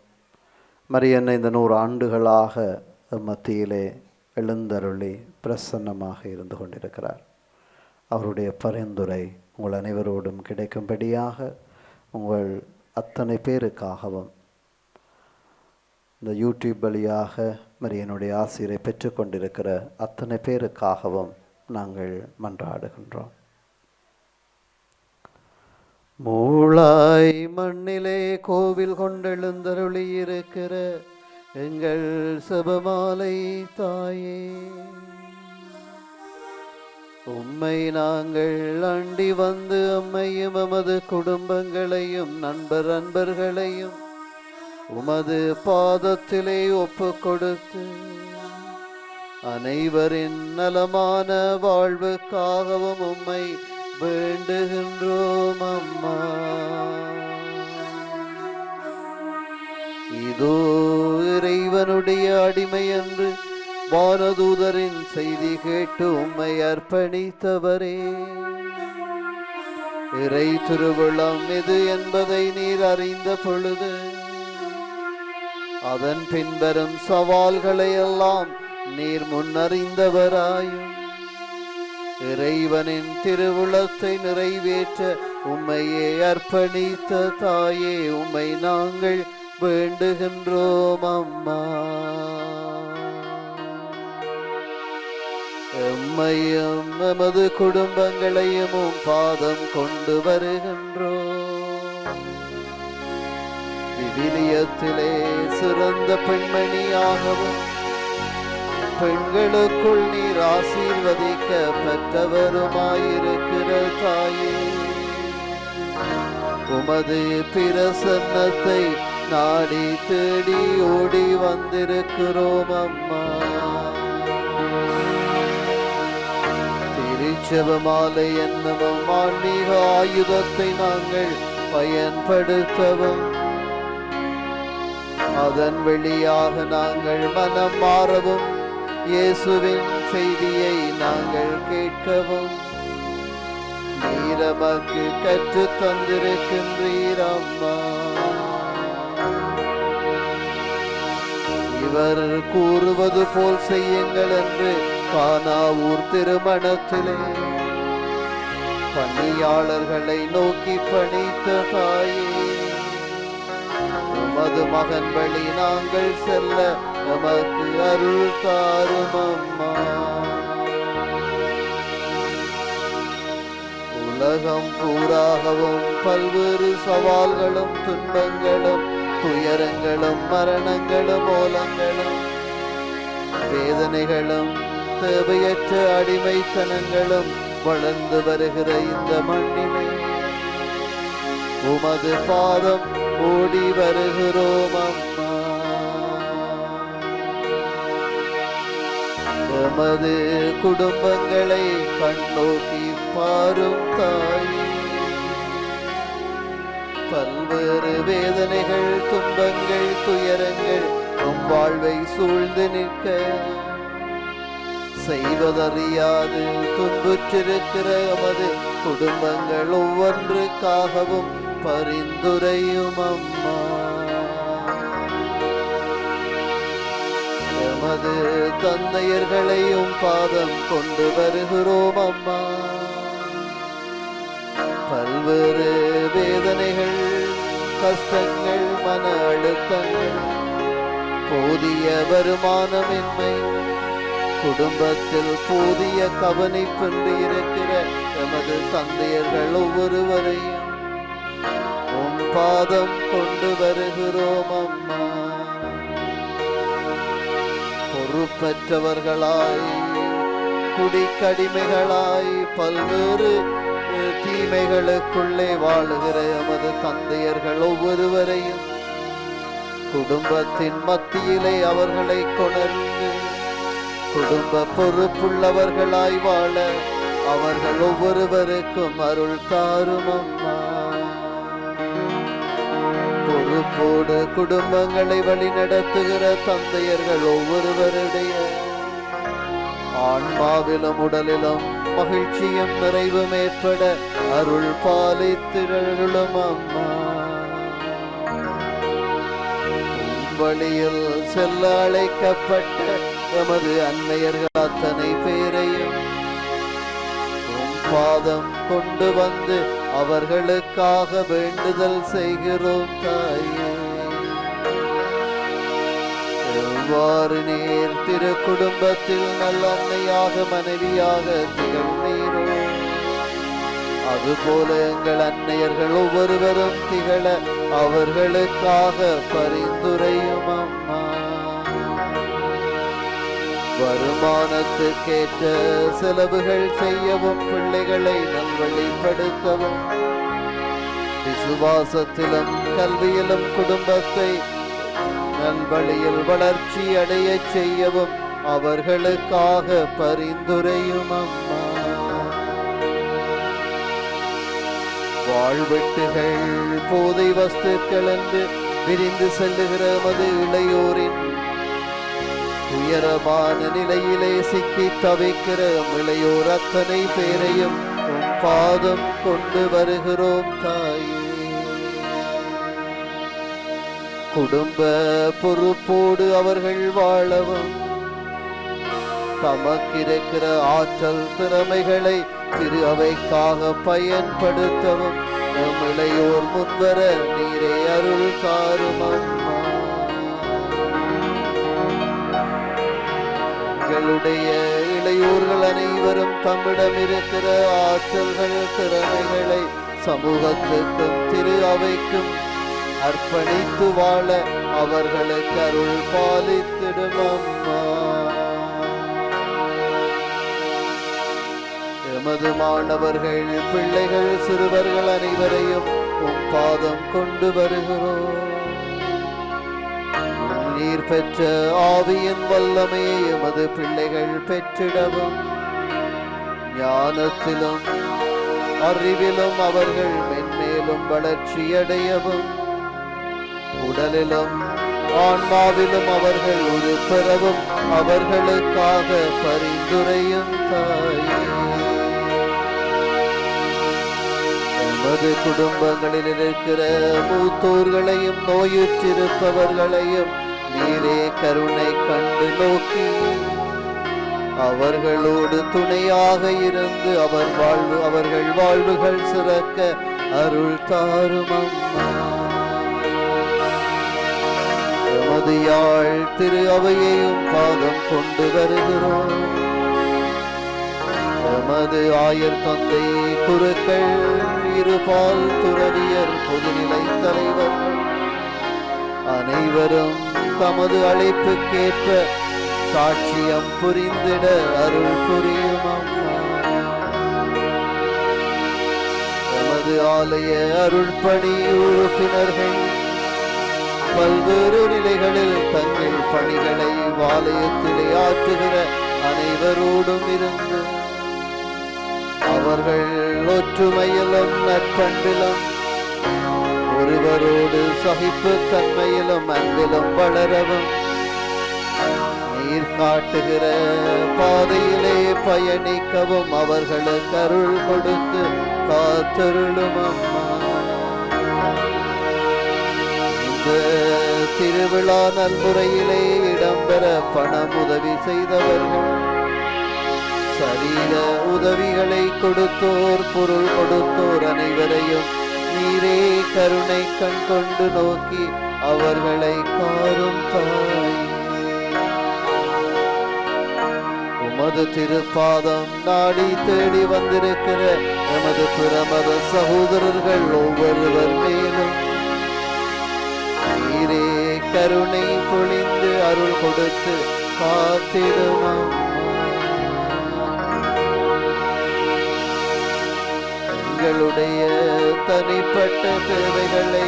மரியன்னை இந்த 100 ஆண்டுகளாக மத்தியிலே எழுந்தருளி பிரசன்னமாக இருந்து கொண்டிருக்கிறார். அவருடைய பரிந்துரை உங்கள் அனைவரோடும் கிடைக்கும்படியாக உங்கள் அத்தனை பேருக்காகவும் இந்த யூடியூப் வழியாக மரியனுடைய ஆசிரை பெற்றுக்கொண்டிருக்கிற அத்தனை பேருக்காகவும் நாங்கள் மன்றாடுகின்றோம். மூளாய் மண்ணிலே கோவில் கொண்டெழுந்தருளி இருக்கிற எங்கள் செபமாலை தாயே, உம்மை நாங்கள் அண்டி வந்து அம்மையும் எமது குடும்பங்களையும் நண்பர்களையும் உமது பாதத்திலே ஒப்பு கொடுத்து அனைவரின் நலமான வாழ்வுக்காகவும் உம்மை வேண்டுகின்றோம் அம்மா. இதோ இறைவனுடைய அடிமை என்று வானதூதரின் செய்தி கேட்டு உம்மை அர்ப்பணித்தவரே, இறை திருவிழம் எது என்பதை நீர் அறிந்த பொழுது அதன் பின்வரும் சவால்களை எல்லாம் நீர் முன்னறிந்தவராயும் இறைவனின் திருவுளத்தை நிறைவேற்ற உம்மையே அர்ப்பணித்த தாயே, உம்மை நாங்கள் வேண்டுகின்றோம் அம்மா. எம்மையும் எமது குடும்பங்களையும் பாதம் கொண்டு வருகின்றோம். விவிலியத்திலே சிறந்த பெண்மணியாகவும் பெண்களுக்குள் நீர் ஆசீர்வதிக்க பெற்றவருமாயிருக்கிற தாயே, உமது பிரசன்னத்தை நாடி தேடி ஓடி வந்திருக்கிறோம் அம்மா. திருச்செபமாலை என்னும் ஆன்மீக ஆயுதத்தை நாங்கள் பயன்படுத்தவும் அதன் வழியாக நாங்கள் மனம் மாறவும் இயேசுவின் செய்தியை நாங்கள் கேட்கவும் நீரமக்கு கற்று தந்திருக்கின்றீர் அம்மா. இவர் கூறுவது போல் செய்யுங்கள் என்று கானாவூர் திருமணத்திலே பணியாளர்களை நோக்கி பணித்த தாயே, உமது மகன் வழி நாங்கள் செல்ல நமக்கு அருள் தாரும் அம்மா. உலகம் பூராகவும் பல்வேறு சவால்களும் துன்பங்களும் துயரங்களும் மரணங்களும் ஓலங்களும் வேதனைகளும் தேவையற்ற அடிமைத்தனங்களும் வளர்ந்து வருகிற இந்த மண்ணிலே உமது பாதம் ஓடி வருகிறோம் அம்மா. எமது குடும்பங்களை கண்ணோக்கி பாரும் தாயே, பல்வேறு வேதனைகள் துன்பங்கள் துயரங்கள் உம் வாழ்வை சூழ்ந்து நிற்க செய்வதறியாது துன்புற்றிருக்கிற எமது குடும்பங்கள் ஒவ்வொன்றுக்காகவும் பரிந்துரையும் அம்மா. எமது தந்தையர்களையும் பாதம் கொண்டு வருகிறோம் அம்மா. பல்வேறு வேதனைகள் கஷ்டங்கள் மன அழுத்தங்கள் போதிய வருமானமின்மை குடும்பத்தில் போதிய கவனிப்பின்றி இருக்கிற எமது தந்தையர்கள் ஒவ்வொருவரையும் உம் பாதம் கொண்டு வருகிறோம் அம்மா. பொறுப்பற்றவர்களாய் குடிக்கடிமைகளாய் பல்வேறு தீமைகளுக்குள்ளே வாழுகிற எமது தந்தையர்கள் ஒவ்வொருவரையும் குடும்பத்தின் மத்தியிலே அவர்களை கொணர்ந்து குடும்ப பொறுப்புள்ளவர்களாய் வாழ அவர்கள் ஒவ்வொருவருக்கும் அருள் தாரும் அம்மா. பொறுப்போடு குடும்பங்களை வழிநடத்துகிற தந்தையர்கள் ஒவ்வொருவருடைய ஆன்மாவிலும் உடலிலும் மகிழ்ச்சியும் நிறைவும் ஏற்பட அருள் பாலித்திரளும் அம்மா. வழியில் செல்ல அழைக்கப்பட்ட எமது அன்னையர்கள் அத்தனை பேரையும் உம் பாதம் கொண்டு வந்து அவர்களுக்காக வேண்டுதல் செய்கிறோம் தாயே. எவ்வாறு நீர் திரு குடும்பத்தில் நல்ல அன்னையாக மனைவியாக திகழ்ந்தீரோ அதுபோல எங்கள் அன்னையர்கள் ஒவ்வொருவரும் திகழ அவர்களுக்காக பரிந்துரையும் அம்மா. வருமானத்துக்கேற்ற செலவுகள் செய்யவும் பிள்ளைகளை நல்வழிப்படுத்தவும் விசுவாசத்திலும் கல்வியிலும் குடும்பத்தை நல்வழியில் வளர்ச்சி அடைய செய்யவும் அவர்களுக்காக பரிந்துரையும் அம்மா. வாழ்வெட்டுகள் போதை வஸ்துக்கள் என்று விரிந்து செல்லுகிற மது இளையோரின் துயரமான நிலையிலே சிக்கி தவிக்கிற இளையோர் அத்தனை பேரையும் உம் பாதம் கொண்டு வருகிறோம் தாயே. குடும்ப பொறுப்போடு அவர்கள் வாழவும் தமக்கிருக்கிற ஆற்றல் திறமைகளை திரு அவைக்காக பயன்படுத்தவும் நம் இளையோர் முன்வர நீரே அருள் தாரும் அம்மா. எங்களுடைய இளையோர்கள் அனைவரும் தம்மிடம் இருக்கிற ஆற்றல்கள் திறமைகளை சமூகத்துக்கும் திரு அவைக்கும் அர்ப்பணித்து வாழ அவர்களுக்கு அருள் பாலித்திடும் அம்மா. எமது மாணவர்கள் பிள்ளைகள் சிறுவர்கள் அனைவரையும் உம் பாதம் கொண்டு வருகிறோம். நீர் பெற்ற ஆவியின் வல்லமையை எமது பிள்ளைகள் பெற்றிடவும் ஞானத்திலும் அறிவிலும் அவர்கள் மென்மேலும் வளர்ச்சியடையவும் உடலிலும் ஆன்மாவிலும் அவர்கள் ஒரு பெறவும் அவர்களுக்காக பரிந்துரையும் தாயே. எமது குடும்பங்களில் இருக்கிற மூத்தோர்களையும் நோயுற்றிருப்பவர்களையும் நீரே கருணை கண்டு நோக்கி அவர்களோடு துணையாக இருந்து அவர்கள் வாழ்வுகள் சிறக்க அருள் தாரும் அம்மா. எமது யாழ் திரு அவையையும் பாதம் கொண்டு வருகிறோம். எமது ஆயர் தந்தை குருக்கள் இருபால் துறவியர் பொதுநிலை தலைவர்கள் அனைவரும் தமது அழைப்புக்கேற்ற சாட்சியம் புரிந்திட அருள் புரியும் அம்மா. எமது ஆலய அருள்பணி உறுப்பினர்கள் பல்வேறு நிலைகளில் தங்கள் பணிகளை ஆலயத்திலே ஆற்றுகிற அனைவரோடும் இருந்து அவர்கள் ஒற்றுமையிலும் நற்பண்பிலும் ஒருவரோடு சகிப்பு தன்மையிலும் அன்பிலும் வளரவும் நீர் காட்டுகிற பாதையிலே பயணிக்கவும் அவர்களுக்கு அருள் கொடுத்து காத்தருளும் அம்மா. இந்த திருவிழா நன்முறையிலே இடம்பெற பணம் உதவி செய்தவர்கள், சரீர உதவிகளை கொடுத்தோர், பொருள் கொடுத்தோர் அனைவரையும் நீரே கருணை கண் கொண்டு நோக்கி அவர்களை காரும் தாயே. உமது திருப்பாதம் நாடி தேடி வந்திருக்கிற எமது பிரமத சகோதரர்கள் ஒவ்வொருவர் மேலும் நீரே கருணை பொழிந்து அருள் கொடுத்து காத்திடும் அம்மா. எங்களுடைய தனிப்பட்ட தேவைகளை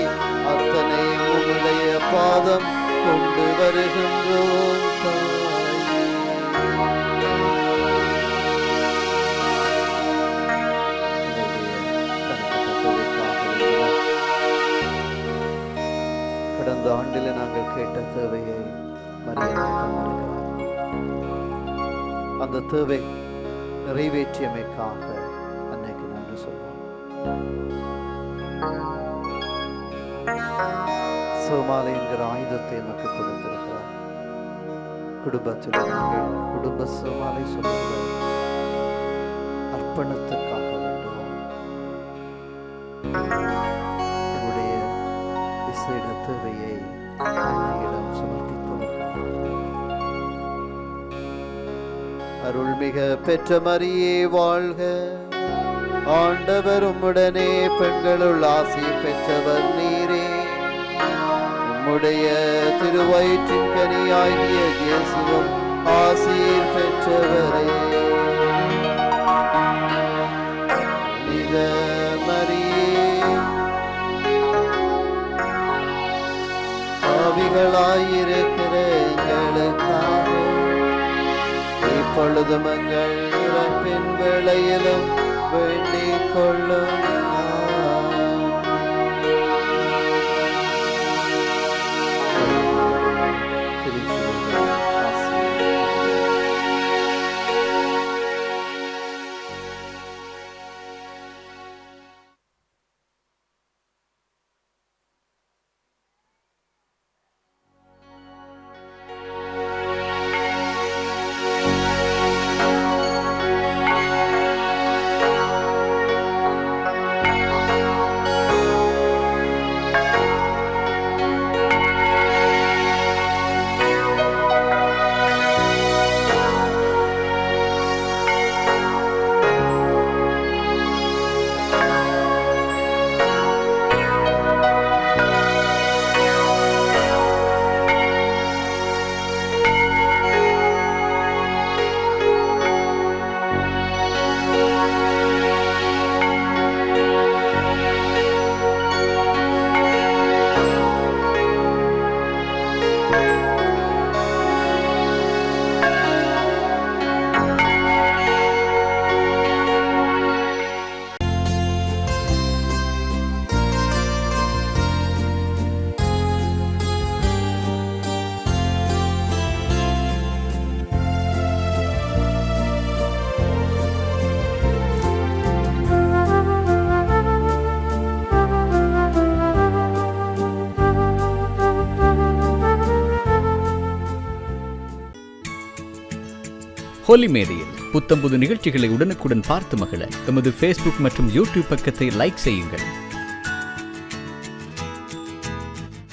அத்தனை உம்முடைய பாதம் கொண்டு வருகின்றோம் தாயே. கடந்த ஆண்டில் நாங்கள் கேட்ட தேவையை மரியாதை தந்திருக்கிறார். அந்த தேவை நிறைவேற்றியமைக்காக அன்னைக்கு நன்றி சொல்வோம். சோமாலை என்கிற ஆயுதத்தை எனக்கு கொடுத்திருக்கிறார். குடும்பத்தில் நாங்கள் குடும்ப சோமாலை சொல்லுகிறோம். அர்ப்பணத்துக்காக வேண்டுவோம். என்னுடைய விசேட தேவையை அன்னையிடம் சமர்ப்பிப்பவர்கள். அருள்மிக பெற்ற மரியே வாழ்க. ஆண்டவர் உம்முடனே, பெண்களுள் ஆசீர் பெற்றவர் நீரே. உம்முடைய திருவயிற்றின் கனியாகிய இயேசுவும் ஆசீர் பெற்றவரே. புனித மரியே, பாவிகளாயிருக்கிற எங்களுக்காக இப்பொழுதும் எங்கள் இறப்பின் வேளையிலும் வேண்டிக் கொள்ளும். ஹோலி மேடையில் புத்தம்புது நிகழ்ச்சிகளை உடனுக்குடன் பார்த்து மகிழ எமது ஃபேஸ்புக் மற்றும் யூடியூப் பக்கத்தை லைக் செய்யுங்கள்.